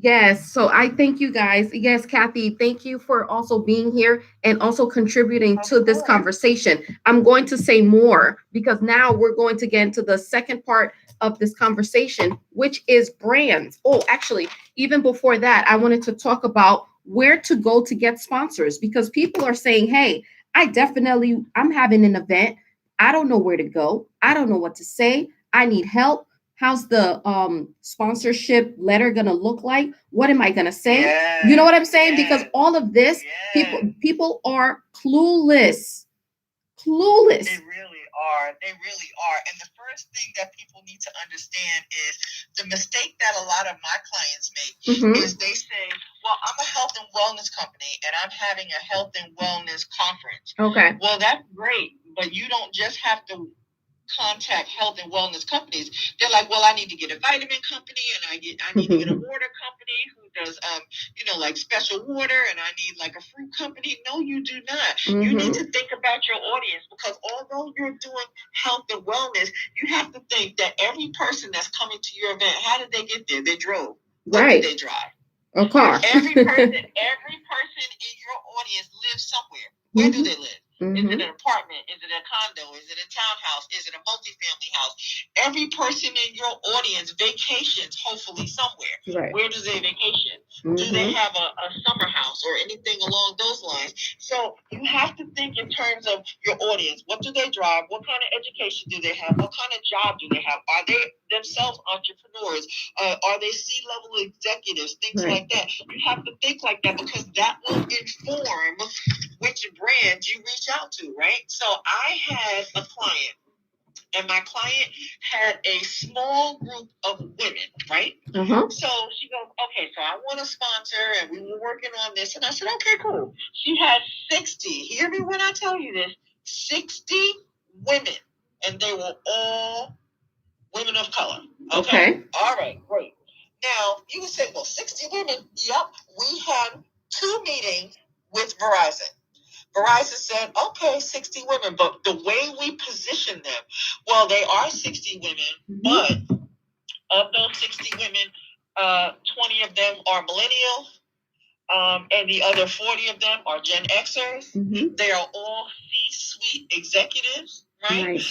Yes. So I thank you guys. Yes, Kathy, thank you for also being here and also contributing to this conversation. I'm going to say more because now we're going to get into the second part of this conversation, which is brands. Oh, actually, even before that, I wanted to talk about where to go to get sponsors because people are saying, hey, I'm having an event. I don't know where to go. I don't know what to say. I need help. How's the sponsorship letter gonna look like? What am I gonna say? Yes, you know what I'm saying? Yes, because all of this, people are clueless. They really are. And the first thing that people need to understand is the mistake that a lot of my clients make is they say, well, I'm a health and wellness company and I'm having a health and wellness conference. Okay. Well, that's great, but you don't just have to contact health and wellness companies. They're like, well, I need to get a vitamin company and I need to get a water company who does like special water, and I need like a fruit company. No, you do not. You need to think about your audience because although you're doing health and wellness, you have to think that every person that's coming to your event, how did they get there? They drove. What did they drive? A car. Every person in your audience lives somewhere. Where do they live? Is it an apartment? Is it a condo? Is it a townhouse? Is it a multifamily house? Every person in your audience vacations, hopefully somewhere. Right. Where do they vacation? Do they have a summer house or anything along those lines? So you have to think in terms of your audience. What do they drive? What kind of education do they have? What kind of job do they have? Are they themselves entrepreneurs? Are they C-level executives? Things like that. You have to think like that because that will inform which brand you reach out to, right? So I had a client, and my client had a small group of women, right? So she goes, okay, so I want a sponsor, and we were working on this. And I said, okay, cool. She had 60, hear me when I tell you this, 60 women, and they were all women of color. Okay. All right, great. Now, you would say, well, 60 women, yep, we had 2 meetings with Verizon. Verizon said, okay, 60 women, but the way we position them, well, they are 60 women, but of those 60 women, 20 of them are millennial, and the other 40 of them are Gen Xers. They are all C-suite executives, right?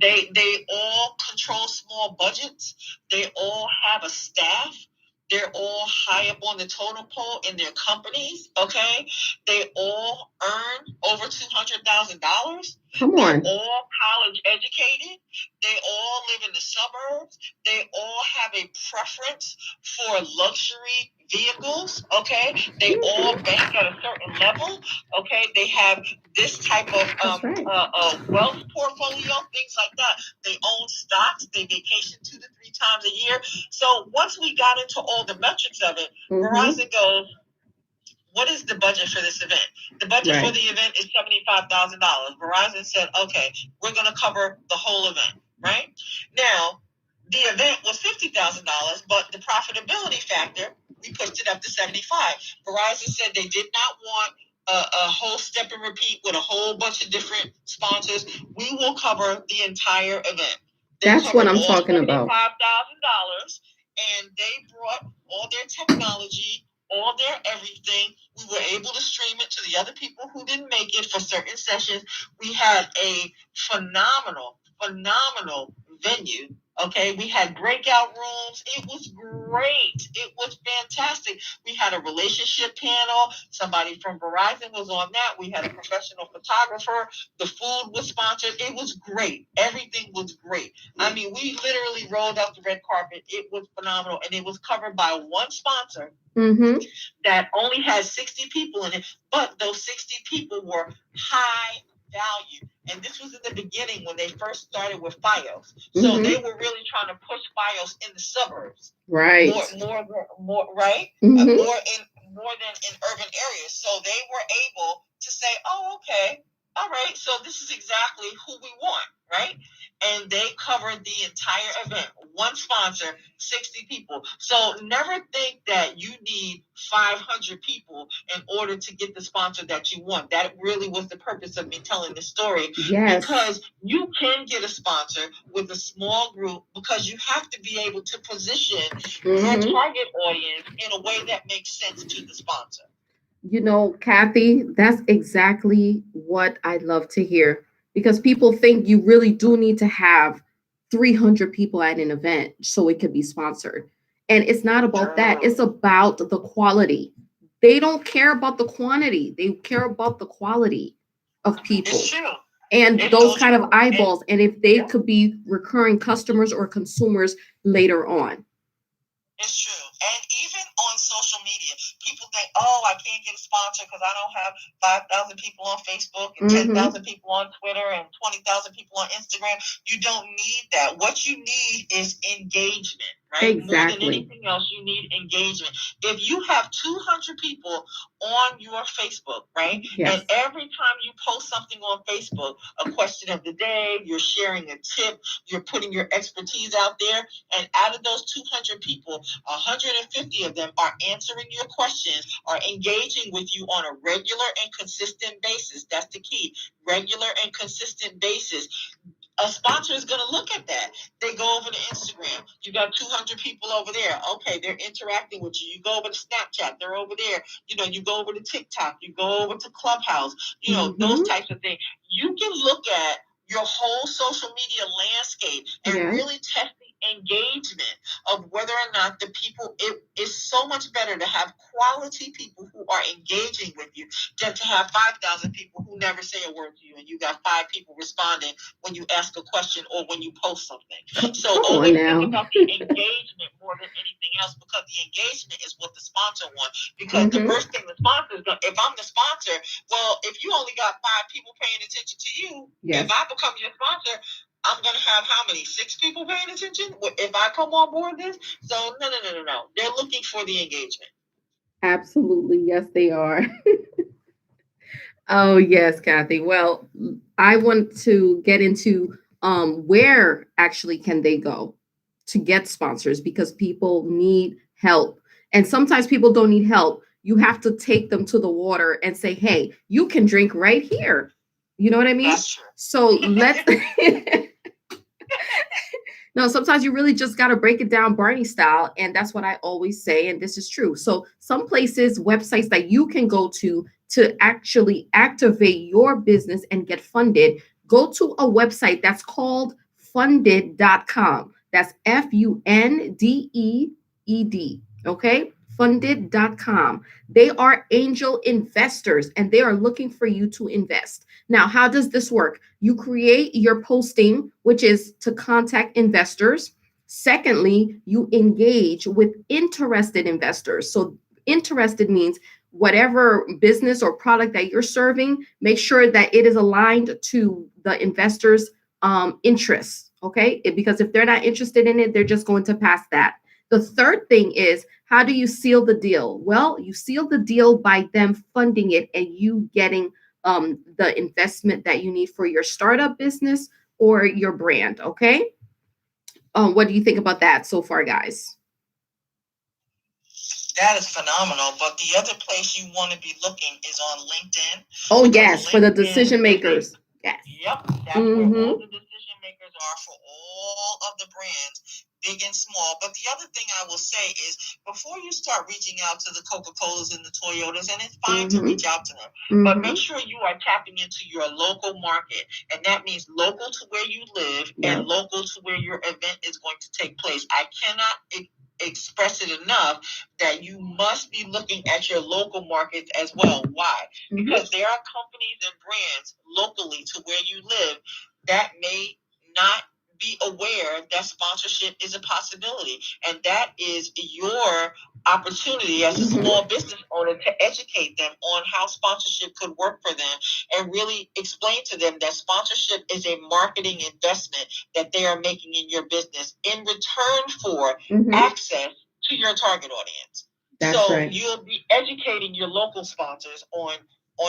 They all control small budgets. They all have a staff. They're all high up on the totem pole in their companies, okay? They all earn over $200,000. Come on. They're all college educated. They all live in the suburbs. They all have a preference for luxury vehicles, okay? They all bank at a certain level, okay? They have this type of wealth portfolio, things like that. They own stocks, they vacation 2 to 3 times a year. So once we got into all the metrics of it, Verizon goes, what is the budget for this event? The budget for the event is $75,000. Verizon said, okay, we're going to cover the whole event, right? Now, the event was $50,000, but the profitability factor, we pushed it up to 75. Verizon said they did not want a whole step and repeat with a whole bunch of different sponsors. We will cover the entire event. That's what I'm talking about. $5,000, and they brought all their technology, all their everything. We were able to stream it to the other people who didn't make it for certain sessions. We had a phenomenal venue. Okay, we had breakout rooms. It was great. It was fantastic. We had a relationship panel. Somebody from Verizon was on that. We had a professional photographer. The food was sponsored. It was great. Everything was great. I mean, we literally rolled out the red carpet. It was phenomenal, and it was covered by one sponsor that only had 60 people in it, but those 60 people were high value. And this was in the beginning when they first started with FiOS. So they were really trying to push FiOS in the suburbs. Right. More right? More than in urban areas. So they were able to say, oh, okay, all right, so this is exactly who we want, right? And they covered the entire event. One sponsor, 60 people. So never think that you need 500 people in order to get the sponsor that you want. That really was the purpose of me telling this story. Yes. Because you can get a sponsor with a small group, because you have to be able to position your target audience in a way that makes sense to the sponsor. You know, Kathy, that's exactly what I'd love to hear, because people think you really do need to have 300 people at an event so it could be sponsored. And it's not about that. It's about the quality. They don't care about the quantity. They care about the quality of people. It's true. And those kind of eyeballs. And if they could be recurring customers or consumers later on. It's true. And even on social media, people think, oh, I can't get a sponsor because I don't have 5,000 people on Facebook and 10,000 people on Twitter and 20,000 people on Instagram. You don't need that. What you need is engagement, right? Exactly. More than anything else, you need engagement. If you have 200 people on your Facebook, right? Yes. And every time you post something on Facebook, a question of the day, you're sharing a tip, you're putting your expertise out there, and out of those 200 people, 150 of them are answering your questions, are engaging with you on a regular and consistent basis. That's the key. Regular and consistent basis. A sponsor is going to look at that. They go over to Instagram. You got 200 people over there. Okay, they're interacting with you. You go over to Snapchat. They're over there. You know, you go over to TikTok. You go over to Clubhouse. You know, those types of things. You can look at your whole social media landscape and really test the engagement of whether or not the people, it is so much better to have quality people who are engaging with you than to have 5,000 people who never say a word to you, and you got 5 people responding when you ask a question or when you post something. So always think about the engagement more than anything else, because the engagement is what the sponsor wants. Because the first thing the sponsor is going to, if I'm the sponsor, well, if you only got 5 people paying attention to you, if I become your sponsor, I'm going to have how many? 6 people paying attention if I come on board this? So no. They're looking for the engagement. Absolutely. Yes, they are. Oh, yes, Kathy. Well, I want to get into where actually can they go to get sponsors, because people need help. And sometimes people don't need help. You have to take them to the water and say, hey, you can drink right here. You know what I mean? That's true. So let's... No, sometimes you really just got to break it down Barney style. And that's what I always say. And this is true. So some places, websites that you can go to actually activate your business and get funded, go to a website that's called funded.com. That's FUNDEED. Okay. Funded.com. They are angel investors and they are looking for you to invest. Now, how does this work? You create your posting, which is to contact investors. Secondly, you engage with interested investors. So interested means whatever business or product that you're serving, make sure that it is aligned to the investors' interests. Okay, because if they're not interested in it, they're just going to pass that. The third thing is, how do you seal the deal? Well, you seal the deal by them funding it and you getting the investment that you need for your startup business or your brand. Okay. What do you think about that so far, guys? That is phenomenal. But the other place you want to be looking is on LinkedIn. Oh, yes, for the decision makers. Yes. Yep, that's where all the decision makers are for all of the brands, big and small. But the other thing I will say is, before you start reaching out to the Coca-Colas and the Toyotas, and it's fine to reach out to them, but make sure you are tapping into your local market. And that means local to where you live and local to where your event is going to take place. I cannot express it enough that you must be looking at your local markets as well. Why? Because there are companies and brands locally to where you live that may not be aware that sponsorship is a possibility. And that is your opportunity as a small business owner to educate them on how sponsorship could work for them and really explain to them that sponsorship is a marketing investment that they are making in your business in return for access to your target audience. That's so right. You'll be educating your local sponsors on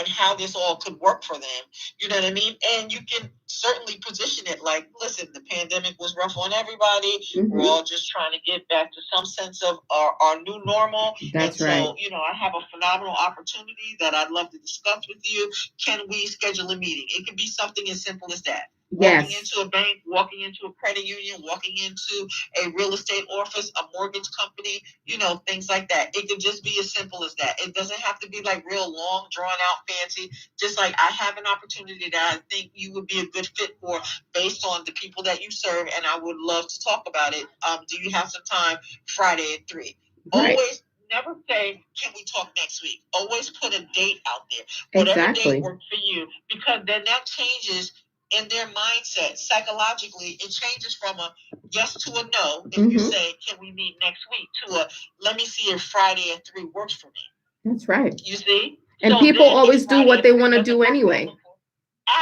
how this all could work for them. You know what I mean? And you can certainly position it like, listen, the pandemic was rough on everybody. We're all just trying to get back to some sense of our new normal. That's and right. So, you know, I have a phenomenal opportunity that I'd love to discuss with you. Can we schedule a meeting? It can be something as simple as that. Walking into a bank, walking into a credit union, walking into a real estate office, a mortgage company, you know, things like that. It could just be as simple as that. It doesn't have to be like real long, drawn out, fancy. Just like, I have an opportunity that I think you would be a good fit for based on the people that you serve, and I would love to talk about it. Do you have some time Friday at 3? Right. Always never say, can we talk next week? Always put a date out there. Whatever date works for you, because then that changes in their mindset. Psychologically, it changes from a yes to a no if you say, can we meet next week, to a let me see if Friday at 3 works for me. That's right. You see? And so people always do what they want to do anyway.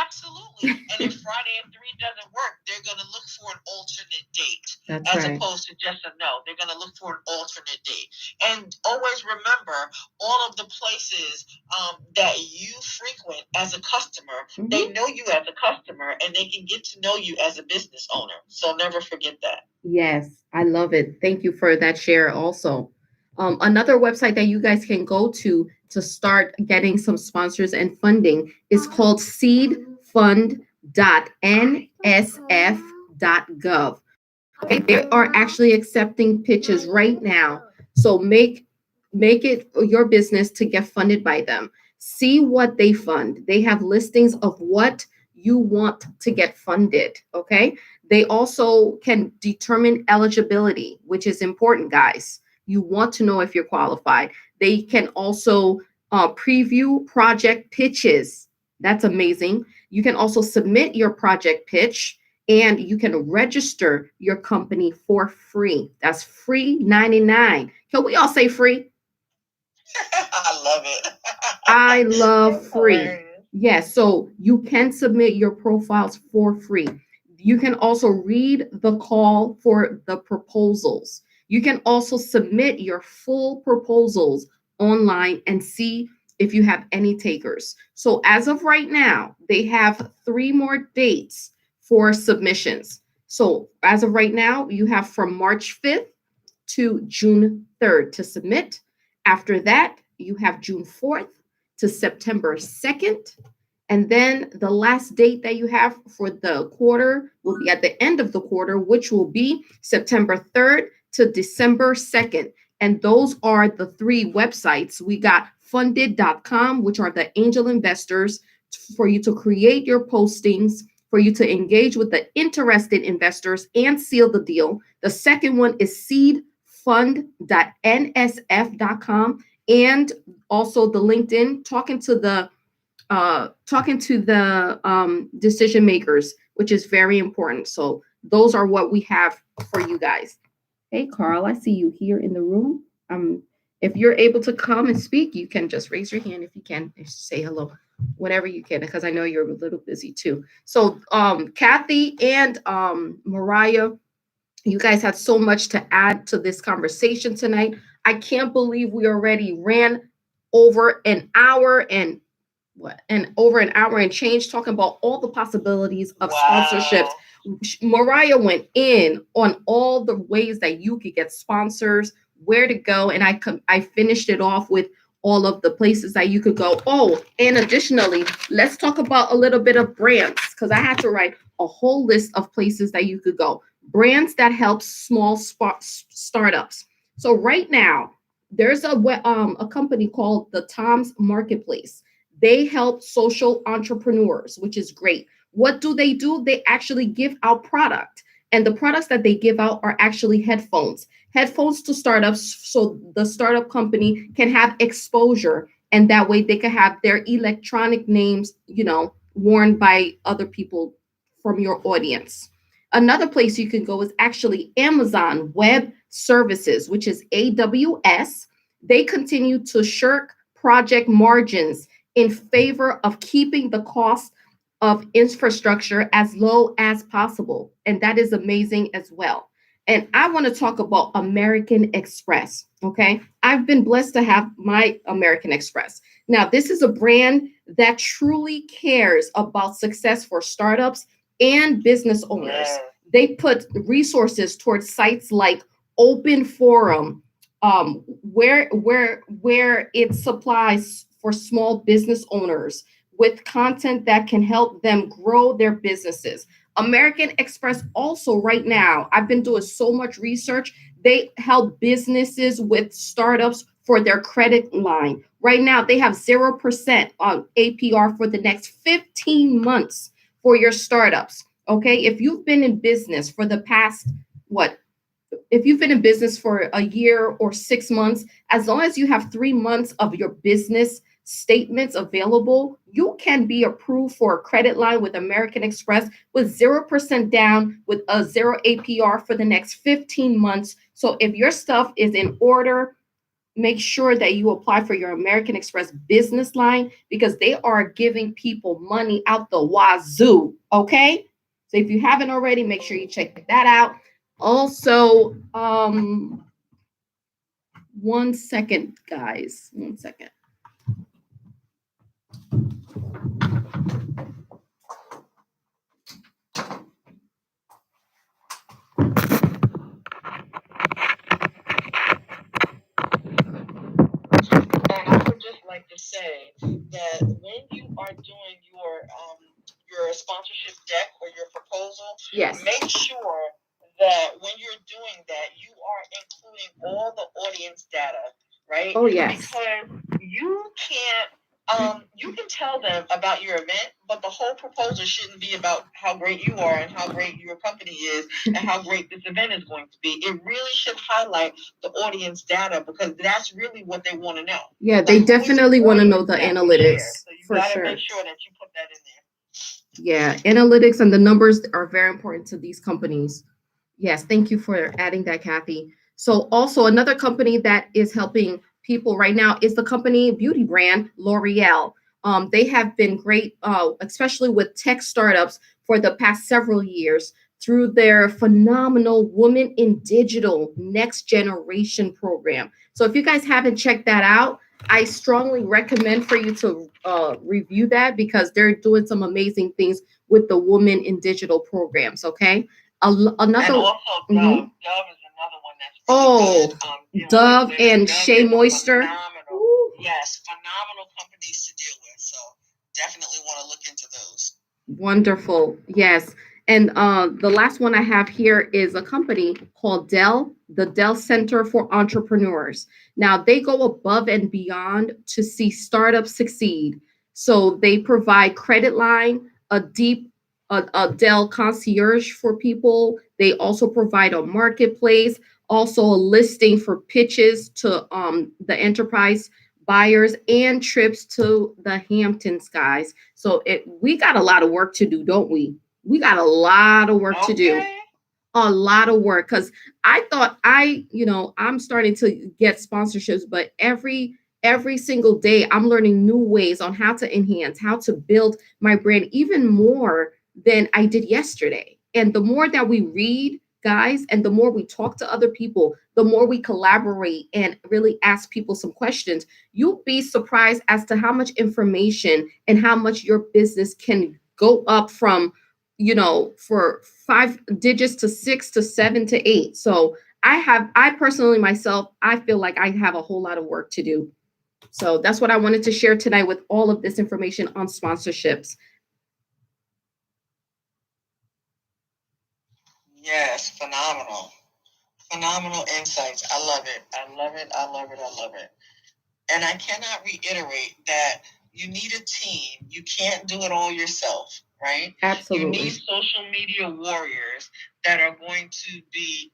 Absolutely. And if Friday at 3 doesn't work, they're going to look for an alternate date. That's as right. Opposed to just a no. They're going to look for an alternate date. And always remember, all of the places that you frequent as a customer, they know you as a customer, and they can get to know you as a business owner. So never forget that. Yes, I love it. Thank you for that share also. Another website that you guys can go to start getting some sponsors and funding is called seedfund.nsf.gov. Okay, they are actually accepting pitches right now. So make it your business to get funded by them. See what they fund. They have listings of what you want to get funded. Okay. They also can determine eligibility, which is important, guys. You want to know if you're qualified. They can also preview project pitches. That's amazing. You can also submit your project pitch, and you can register your company for free. That's free 99. Can we all say free? I love it. I love free. Yes, so you can submit your profiles for free. You can also read the call for the proposals. You can also submit your full proposals online and see if you have any takers. So as of right now, they have 3 more dates for submissions. So as of right now, you have from March 5th to June 3rd to submit. After that, you have June 4th to September 2nd. And then the last date that you have for the quarter will be at the end of the quarter, which will be September 3rd to December 2nd. And those are the 3 websites. We got funded.com, which are the angel investors for you to create your postings, for you to engage with the interested investors and seal the deal. The second one is seedfund.nsf.com, and also the LinkedIn, talking to the decision makers, which is very important. So those are what we have for you guys. Hey, Carl, I see you here in the room. If you're able to come and speak, you can just raise your hand if you can, say hello, whatever you can, because I know you're a little busy too. So, Kathy and Mariah, you guys had so much to add to this conversation tonight. I can't believe we already ran over an hour and over an hour and change talking about all the possibilities of sponsorships. Mariah went in on all the ways that you could get sponsors, where to go, and I finished it off with all of the places that you could go. Oh, and additionally, let's talk about a little bit of brands, because I had to write a whole list of places that you could go. Brands that help small startups. So right now, there's a company called the Tom's Marketplace. They help social entrepreneurs, which is great. What do? They actually give out product. And the products that they give out are actually headphones to startups. So the startup company can have exposure, and that way they can have their electronic names, worn by other people from your audience. Another place you can go is actually Amazon Web Services, which is AWS. They continue to shirk project margins in favor of keeping the cost of infrastructure as low as possible. And that is amazing as well. And I want to talk about American Express. Okay. I've been blessed to have my American Express. Now, this is a brand that truly cares about success for startups and business owners. They put resources towards sites like Open Forum, where it supplies for small business owners with content that can help them grow their businesses. American Express also right now, I've been doing so much research. They help businesses with startups for their credit line. Right now, they have 0% on APR for the next 15 months for your startups. Okay, if you've been in business for the past, if you've been in business for a year or 6 months, as long as you have 3 months of your business statements available, you can be approved for a credit line with American Express with 0% down with a 0 APR for the next 15 months. So if your stuff is in order, make sure that you apply for your American Express business line, because they are giving people money out the wazoo. Okay. So if you haven't already, make sure you check that out. Also, 1 second, guys. 1 second. And I would just like to say that when you are doing your sponsorship deck or your proposal, Yes. make sure that when you're doing that, you are including all the audience data, right? Oh, yes. Because you can tell them about your event, but the whole proposal shouldn't be about how great you are and how great your company is and how great this event is going to be. It really should highlight the audience data, because that's really what they want to know. Yeah, they definitely want to know the analytics. So you for gotta sure. make sure that you put that in there. Yeah, analytics and the numbers are very important to these companies. Yes, thank you for adding that, Kathy. So also another company that is helping people right now is the company beauty brand L'Oreal. They have been great, especially with tech startups for the past several years through their phenomenal Women in Digital Next Generation program. So if you guys haven't checked that out, I strongly recommend for you to review that, because they're doing some amazing things with the Women in Digital programs. Okay. Another. And also Dove. Dove is another one that's Oh, good. Dove and Dove Shea is Moisture. phenomenal. Yes, phenomenal companies to deal with. So definitely want to look into those. Wonderful. Yes. And the last one I have here is a company called Dell, the Dell Center for Entrepreneurs. Now, they go above and beyond to see startups succeed. So they provide credit line, a Dell concierge for people. They also provide a marketplace, also a listing for pitches to the enterprise buyers and trips to the Hamptons, guys. So we got a lot of work to do, don't we? We got a lot of work to do. A lot of work, because I thought I'm starting to get sponsorships, but every single day I'm learning new ways on how to enhance, how to build my brand even more than I did yesterday. And the more that we read, guys, and the more we talk to other people, the more we collaborate and really ask people some questions, you'll be surprised as to how much information and how much your business can go up from, for 5 digits to 6 to 7 to 8. So I personally myself, I feel like I have a whole lot of work to do. So that's what I wanted to share tonight with all of this information on sponsorships. Yes, phenomenal. Phenomenal insights. I love it. I love it. I love it. I love it. And I cannot reiterate that you need a team. You can't do it all yourself, right? Absolutely. You need social media warriors that are going to be,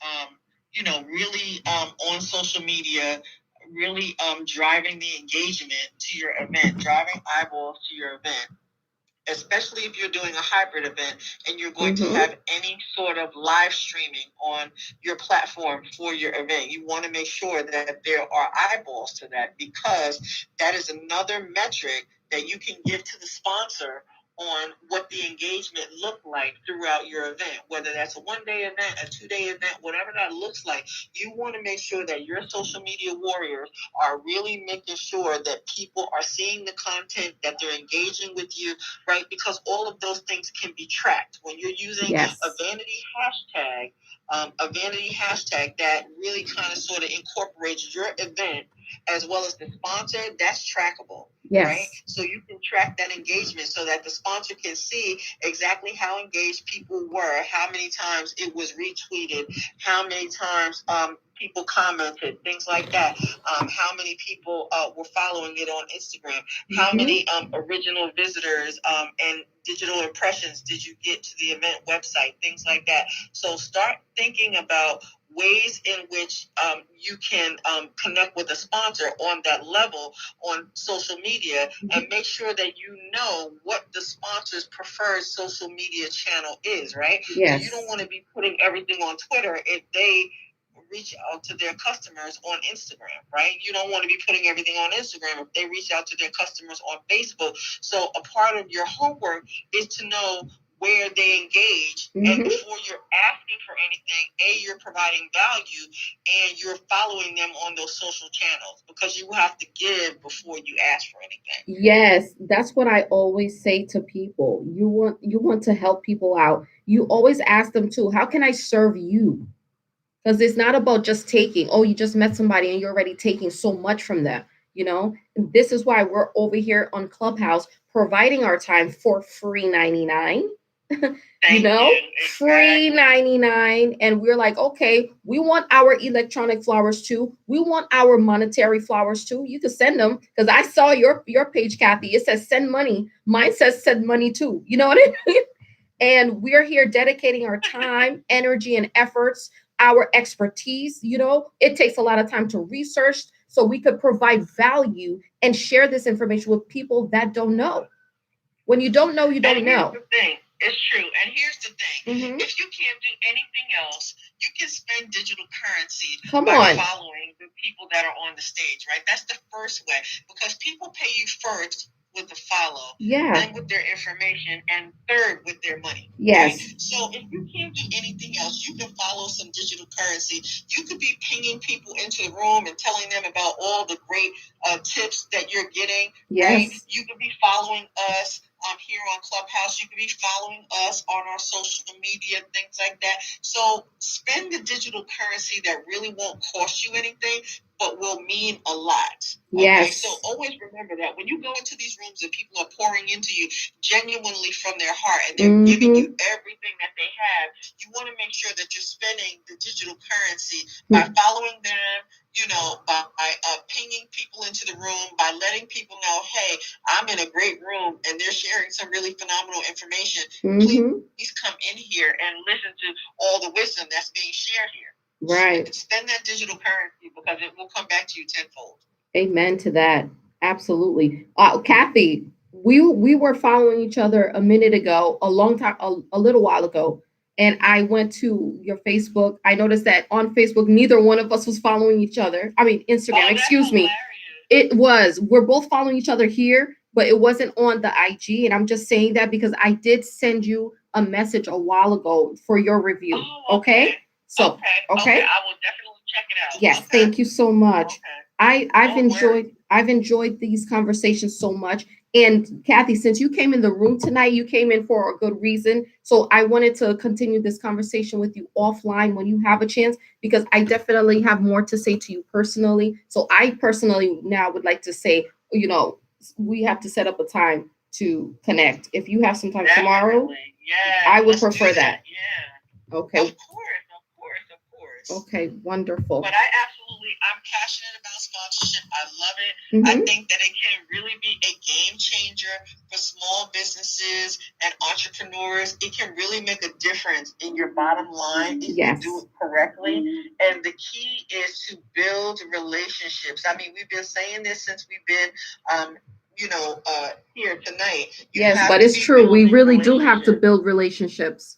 really on social media, really driving the engagement to your event, driving eyeballs to your event, especially if you're doing a hybrid event and you're going to have any sort of live streaming on your platform for your event. You want to make sure that there are eyeballs to that, because that is another metric that you can give to the sponsor on what the engagement looked like throughout your event, whether that's a 1-day event, a 2-day event, whatever that looks like. You want to make sure that your social media warriors are really making sure that people are seeing the content, that they're engaging with you, right? Because all of those things can be tracked when you're using a vanity hashtag that really kind of sort of incorporates your event as well as the sponsor. That's trackable. Yes. Right? So you can track that engagement so that the sponsor can see exactly how engaged people were, how many times it was retweeted, how many times people commented, things like that. How many people were following it on Instagram? How many original visitors and digital impressions did you get to the event website? Things like that. So start thinking about ways in which you can connect with a sponsor on that level on social media, and make sure that you know what the sponsor's preferred social media channel is, right? Yes. So you don't want to be putting everything on Twitter if they reach out to their customers on Instagram, right? You don't want to be putting everything on Instagram if they reach out to their customers on Facebook. So a part of your homework is to know where they engage, and before you're asking for anything, you're providing value and you're following them on those social channels, because you have to give before you ask for anything. Yes, that's what I always say to people. You want to help people out. You always ask them too, how can I serve you? Because it's not about just taking. Oh, you just met somebody and you're already taking so much from them. This is why we're over here on Clubhouse providing our time for free 99. Free 99. And we're like, okay, we want our electronic flowers too. We want our monetary flowers too. You can send them, because I saw your page, Kathy. It says send money. Mine says send money too. You know what I mean? And we're here dedicating our time, energy, and efforts, our expertise. It takes a lot of time to research so we could provide value and share this information with people that don't know. When you don't know, you don't know. The thing. It's true. And here's the thing. If you can't do anything else, you can spend digital currency by following the people that are on the stage, right? That's the first way, because people pay you first with the follow, then with their information, and third with their money. Yes. Right? So if you can't do anything else, you can follow some digital currency. You could be pinging people into the room and telling them about all the great tips that you're getting. Yes. Right? You could be following us here on Clubhouse. You can be following us on our social media, things like that. So spend the digital currency that really won't cost you anything, but will mean a lot. Okay? Yes. So always remember that when you go into these rooms and people are pouring into you genuinely from their heart, and they're giving you everything that they have, you want to make sure that you're spending the digital currency by following them, by pinging people into the room, by letting people know, hey, I'm in a great room and they're sharing some really phenomenal information. Please come in here and listen to all the wisdom that's being shared here. Right. Spend that digital currency, because it will come back to you tenfold. Amen to that. Absolutely. Kathy, we were following each other a minute ago, a long time, a little while ago. and I went to your Facebook. I noticed that on Facebook, neither one of us was following each other. I mean, Instagram, excuse me. It was. We're both following each other here, but it wasn't on the IG. And I'm just saying that because I did send you a message a while ago for your review. Oh, okay? So, okay. I will definitely check it out. Yes, okay. thank you so much. Okay. I've enjoyed these conversations so much. And Kathy, since you came in the room tonight, you came in for a good reason. So I wanted to continue this conversation with you offline when you have a chance, because I definitely have more to say to you personally. So I personally now would like to say, we have to set up a time to connect. If you have some time tomorrow, I would prefer that. Yeah. Okay. Of course. Okay, wonderful. But I'm passionate about sponsorship. I love it. I think that it can really be a game changer for small businesses and entrepreneurs. It can really make a difference in your bottom line if you do it correctly. And the key is to build relationships. I mean, we've been saying this since we've been here tonight. Yes, but it's true. We really do have to build relationships.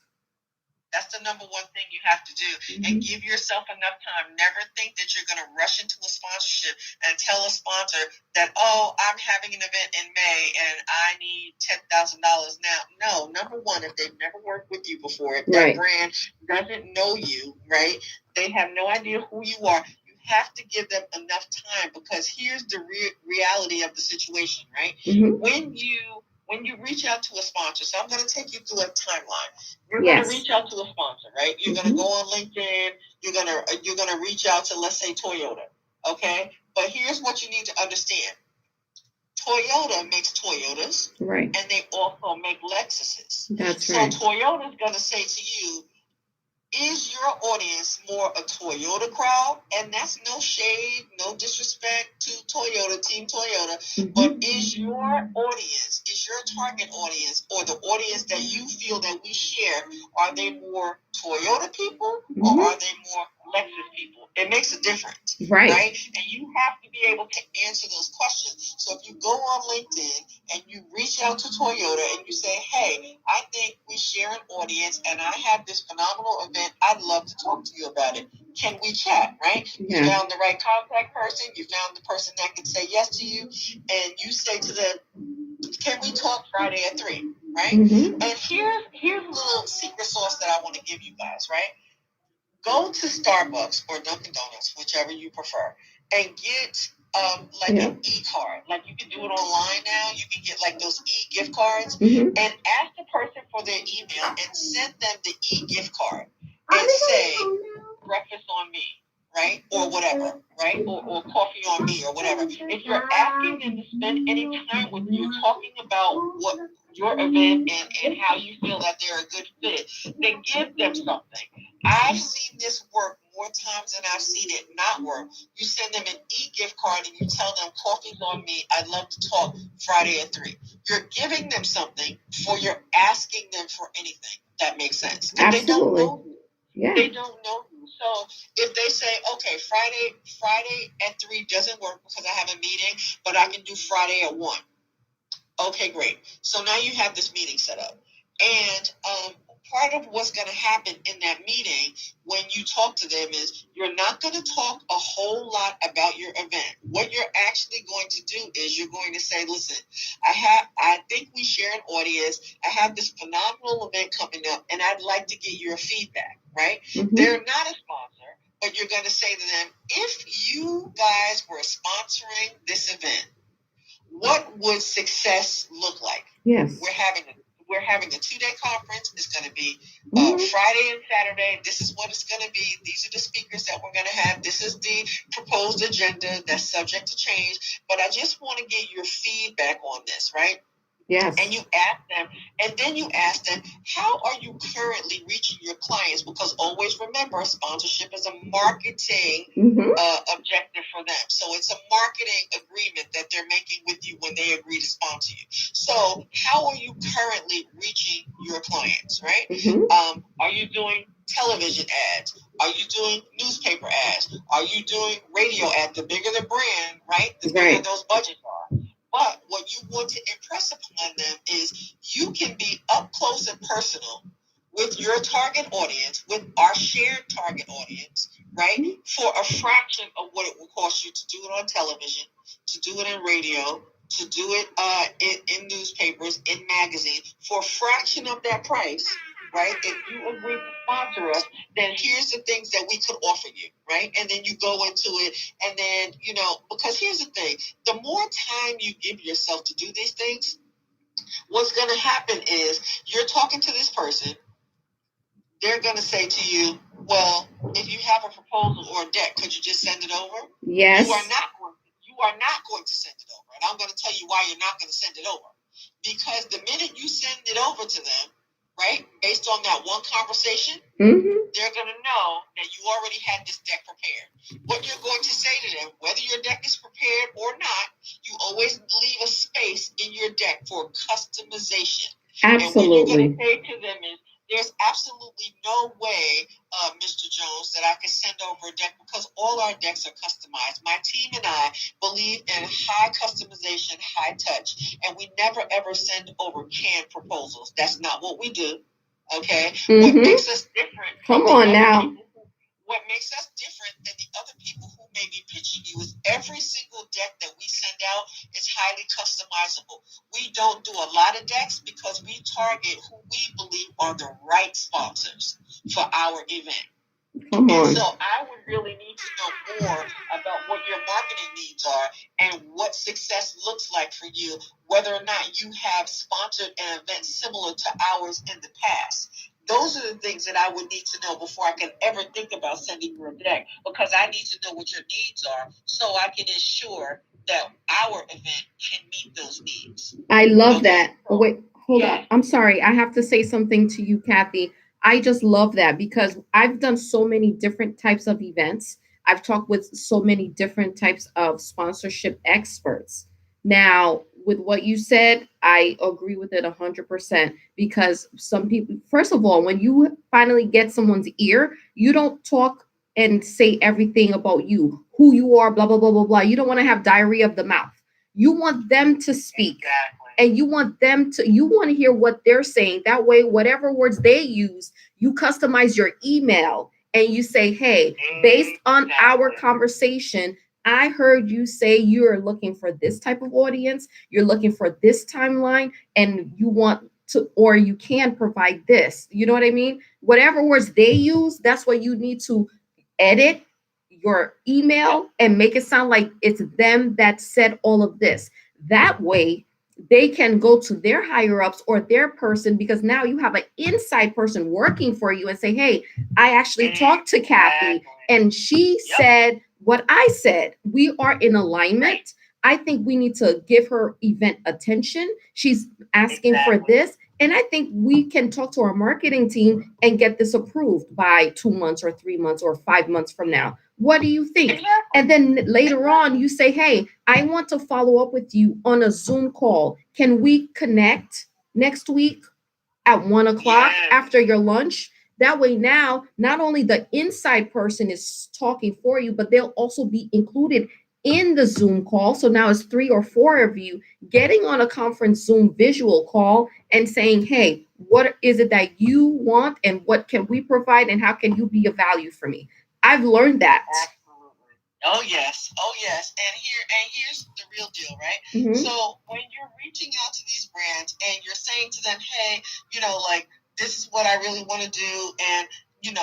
That's the number one thing you have to do. And give yourself enough time. Never think that you're going to rush into a sponsorship and tell a sponsor that, oh, I'm having an event in May and I need $10,000 now. No, number one, if they've never worked with you before, if that brand doesn't know you, right? They have no idea who you are. You have to give them enough time, because here's the reality of the situation, right? When you reach out to a sponsor, so I'm going to take you through a timeline. You're going to reach out to a sponsor, right? You're going to go on LinkedIn. You're going to reach out to, let's say, Toyota, okay? But here's what you need to understand. Toyota makes Toyotas, right? And they also make Lexuses. That's right. So Toyota's going to say to you, is your audience more a Toyota crowd? And that's no shade, no disrespect to Toyota, Team Toyota. But is your audience, is your target audience, or the audience that you feel that we share, are they more Toyota people or are they more Lexus people? It makes a difference, right? And you have to be able to answer those questions. So if you go on LinkedIn and you reach out to Toyota and you say, hey, I think we share an audience and I have this phenomenal event, I'd love to talk to you about it. Can we chat, right? You found the right contact person. You found the person that can say yes to you. And you say to them, can we talk Friday at 3, right? And here's a little secret sauce that I want to give you guys, right? Go to Starbucks or Dunkin' Donuts, whichever you prefer, and get an e-card. Like, you can do it online now. You can get like those e-gift cards and ask the person for their email and send them the e-gift card and say breakfast on me, right? Or whatever, right? Or coffee on me or whatever. If you're asking them to spend any time with you talking about what your event and how you feel that they're a good fit, then give them something. I've seen this work more times than I've seen it not work. You send them an e-gift card and you tell them coffee's on me. I'd love to talk Friday at 3. You're giving them something before you're asking them for anything. That makes sense. And absolutely. They don't know you. They don't know you. So if they say, okay, Friday at 3 doesn't work because I have a meeting, but I can do Friday at 1. Okay, great. So now you have this meeting set up. And part of what's going to happen in that meeting when you talk to them is you're not going to talk a whole lot about your event. What you're actually going to do is you're going to say, listen, I think we share an audience. I have this phenomenal event coming up, and I'd like to get your feedback, right? They're not a sponsor, but you're going to say to them, if you guys were sponsoring this event, what would success look like? Yes. We're having a 2-day conference. It's going to be Friday and Saturday. This is what it's going to be. These are the speakers that we're going to have. This is the proposed agenda that's subject to change. But I just want to get your feedback on this, right? Yes. And you ask them, and then you ask them, how are you currently reaching your clients? Because always remember, sponsorship is a marketing objective for them. So it's a marketing agreement that they're making with you when they agree to sponsor you. So how are you currently reaching your clients, right? Are you doing television ads? Are you doing newspaper ads? Are you doing radio ads? The bigger the brand, right? The bigger those budgets are. But what you want to impress upon them is you can be up close and personal with your target audience, with our shared target audience, right? For a fraction of what it will cost you to do it on television, to do it in radio, to do it in newspapers, in magazines, for a fraction of that price, right? If you agree to sponsor us, then here's the things that we could offer you, right? And then you go into it, and then, because here's the thing, the more time you give yourself to do these things, what's going to happen is you're talking to this person, they're going to say to you, well, if you have a proposal or a deck, could you just send it over? Yes. You are not going to send it over. And I'm going to tell you why you're not going to send it over. Because the minute you send it over to them, right, based on that one conversation, they're going to know that you already had this deck prepared. What you're going to say to them, whether your deck is prepared or not, you always leave a space in your deck for customization. Absolutely. And what you're going to say to them is, there's absolutely no way, Mr. Jones, that I can send over a deck because all our decks are customized. My team and I believe in high customization, high touch, and we never ever send over canned proposals. That's not what we do. Okay? What makes us different? Come on now. What makes us different than the other people who may be pitching you is every single deck that we send out is highly customizable. We don't do a lot of decks because we target who we believe are the right sponsors for our event. Come on. And so I would really need to know more about what your marketing needs are and what success looks like for you, whether or not you have sponsored an event similar to ours in the past. Those are the things that I would need to know before I can ever think about sending you a deck, because I need to know what your needs are so I can ensure that our event can meet those needs. I love that. Oh, wait, hold on. I'm sorry. I have to say something to you, Kathy. I just love that because I've done so many different types of events. I've talked with so many different types of sponsorship experts. Now, with what you said, I agree with it 100% because some people, first of all, when you finally get someone's ear, you don't talk and say everything about you, who you are, blah, blah, blah, blah, blah. You don't want to have diarrhea of the mouth. You want them to speak. Exactly. And you want to hear what they're saying. That way, whatever words they use, you customize your email and you say, hey, based on our conversation, I heard you say you're looking for this type of audience, you're looking for this timeline, and you want to, or you can provide this. You know what I mean? Whatever words they use, that's what you need to edit your email and make it sound like it's them that said all of this. That way, they can go to their higher ups or their person, because now you have an inside person working for you and say, hey, I actually talked to Kathy and she said what I said. We are in alignment. I think we need to give her event attention. She's asking for this. And I think we can talk to our marketing team and get this approved by 2 months or 3 months or 5 months from now. What do you think? And then later on, you say, hey, I want to follow up with you on a Zoom call. Can we connect next week at 1:00 after your lunch? That way now, not only the inside person is talking for you, but they'll also be included in the Zoom call. So now it's 3 or 4 of you getting on a conference Zoom visual call and saying, hey, what is it that you want and what can we provide and how can you be of value for me? I've learned that. Absolutely. Oh yes. And here's the real deal, right? So when you're reaching out to these brands and you're saying to them, hey, this is what I really want to do, and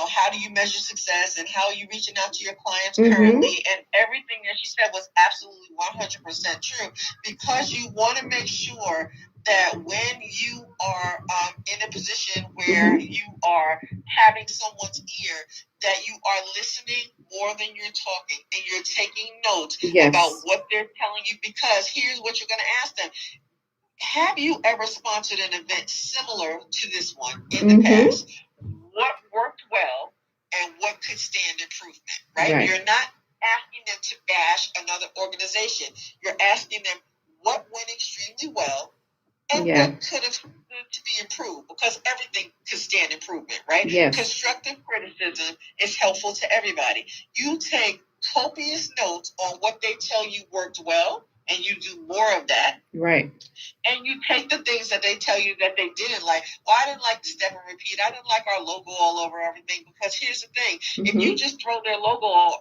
how do you measure success, and how are you reaching out to your clients currently, and everything that she said was absolutely 100% true, because you want to make sure that when you are in a position where you are having someone's ear, that you are listening more than you're talking, and you're taking notes about what they're telling you, because here's what you're going to ask them. Have you ever sponsored an event similar to this one in the past? What worked well and what could stand improvement, right? You're not asking them to bash another organization. You're asking them what went extremely well and what could have stood to be improved, because everything could stand improvement, right? Constructive criticism is helpful to everybody. You take copious notes on what they tell you worked well and you do more of that. Right. And you take the things that they tell you that they didn't like. Well, I didn't like the step and repeat. I didn't like our logo all over everything, because here's the thing. If you just throw their logo all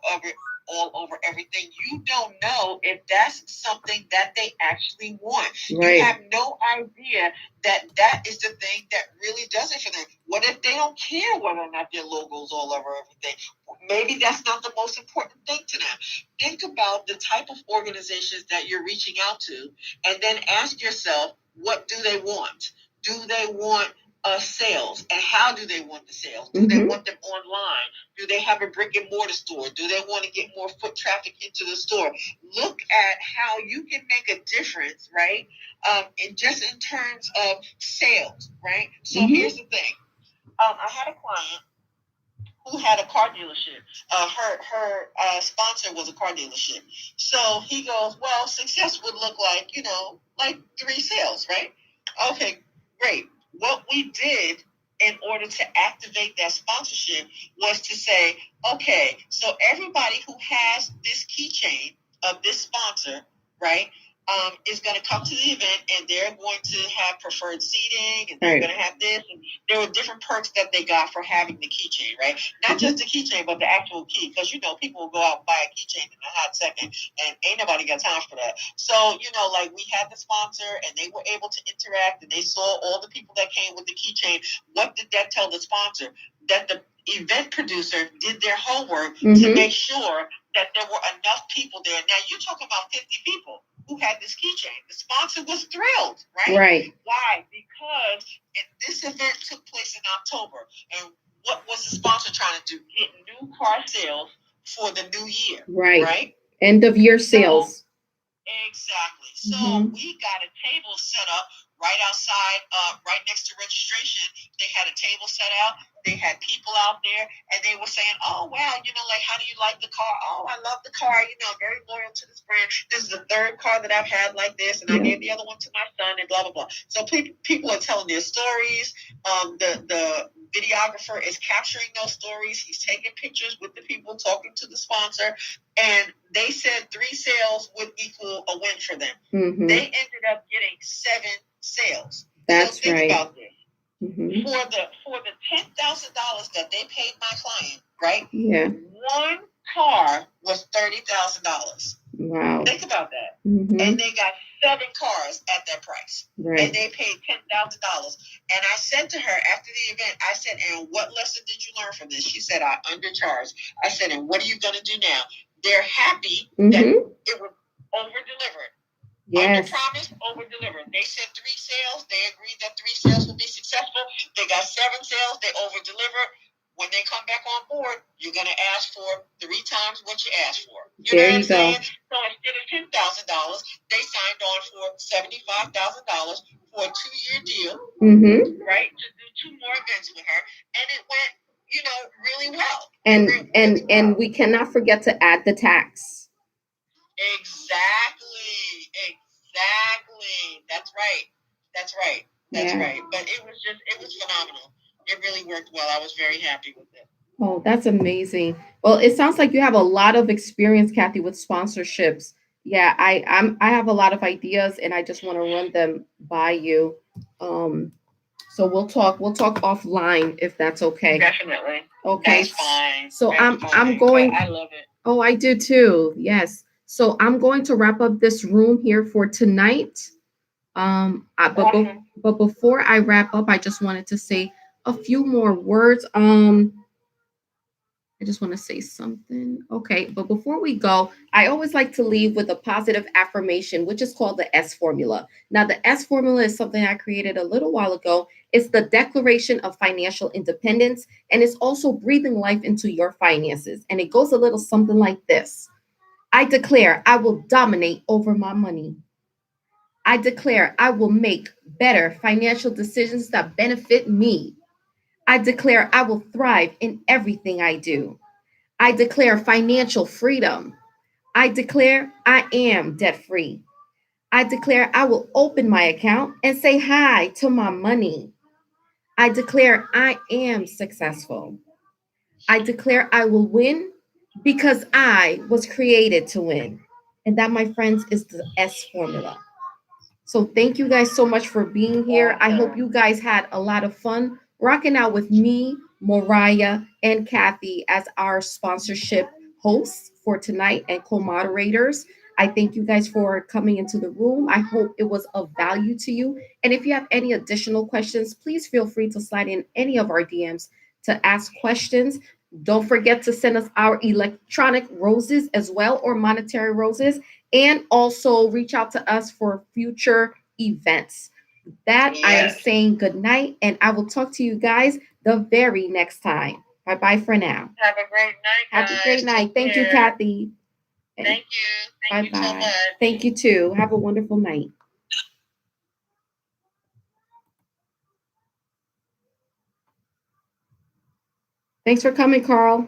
over everything, you don't know if that's something that they actually want. Right. You have no idea that is the thing that really does it for them. What if they don't care whether or not their logo's all over everything? Maybe that's not the most important thing to them. Think about the type of organizations that you're reaching out to, and then ask yourself, what do they want? Do they want sales? And how do they want the sales? Do they want them online? Do they have a brick and mortar store? Do they want to get more foot traffic into the store? Look at how you can make a difference, right? And just in terms of sales, right? So here's the thing. I had a client who had a car dealership. Her sponsor was a car dealership. So he goes, well, success would look like, like 3 sales, right? Okay, great. What we did in order to activate that sponsorship was to say, okay, so everybody who has this keychain of this sponsor, right, is going to come to the event, and they're going to have preferred seating, and they're going to have this, and there were different perks that they got for having the keychain, right? Not just the keychain, but the actual key, because people will go out and buy a keychain in a hot second, and ain't nobody got time for that. So like we had the sponsor, and they were able to interact, and they saw all the people that came with the keychain. What did that tell the sponsor? That the event producer did their homework to make sure that there were enough people there. Now you're talking about 50 people who had this keychain. The sponsor was thrilled, right? Right. Why? Because this event took place in October, and what was the sponsor trying to do? Get new car sales for the new year. Right? End of year sales. Exactly. So we got a table set up right outside, right next to registration. They had a table set out. They had people out there, and they were saying, oh, wow, like, how do you like the car? Oh, I love the car. I'm very loyal to this brand. This is the 3rd car that I've had like this, and I gave the other one to my son, and blah, blah, blah. So people are telling their stories. The videographer is capturing those stories. He's taking pictures with the people, talking to the sponsor, and they said 3 sales would equal a win for them. They ended up getting 7 sales. That's so think right. about this. For the $10,000 that they paid my client, right? Yeah. 1 car was $30,000. Wow. Think about that. And they got 7 cars at that price. Right. And they paid $10,000. And I said to her after the event, I said, and what lesson did you learn from this? She said, I undercharged. I said, and what are you going to do now? They're happy that it was over-delivered. Yes. Under promise, over delivered. They said 3 sales. They agreed that 3 sales would be successful. They got 7 sales. They over delivered. When they come back on board, you're gonna ask for 3 times what you asked for. There you go. So instead of $10,000, they signed on for $75,000 for a 2-year deal. Right, to do 2 more events with her, and it went, really well. And we cannot forget to add the tax. Exactly. That's right. But it was phenomenal. It really worked well. I was very happy with it. Oh, that's amazing. Well, it sounds like you have a lot of experience, Kathy, with sponsorships. Yeah, I have a lot of ideas, and I just want to run them by you. So we'll talk offline if that's okay. Definitely. Okay. That's fine. So That's I'm going. I love it. Oh, I do too. Yes. So I'm going to wrap up this room here for tonight. But before I wrap up, I just wanted to say a few more words. I just want to say something. Okay, but before we go, I always like to leave with a positive affirmation, which is called the S formula. Now, the S formula is something I created a little while ago. It's the declaration of financial independence, and it's also breathing life into your finances. And it goes a little something like this. I declare I will dominate over my money. I declare I will make better financial decisions that benefit me. I declare I will thrive in everything I do. I declare financial freedom. I declare I am debt free. I declare I will open my account and say hi to my money. I declare I am successful. I declare I will win because I was created to win. And that, my friends, is the S formula. So thank you guys so much for being here. I hope you guys had a lot of fun rocking out with me, Mariah, and Kathy as our sponsorship hosts for tonight and co-moderators. I thank you guys for coming into the room. I hope it was of value to you. And if you have any additional questions, please feel free to slide in any of our DMs to ask questions. Don't forget to send us our electronic roses as well, or monetary roses, and also reach out to us for future events. That I am saying good night, and I will talk to you guys the very next time. Bye bye for now. Have a great night, guys. Have a great night. Thank you, Kathy. Thank you. Thank you so much. Thank you too. Have a wonderful night. Thanks for coming, Carl.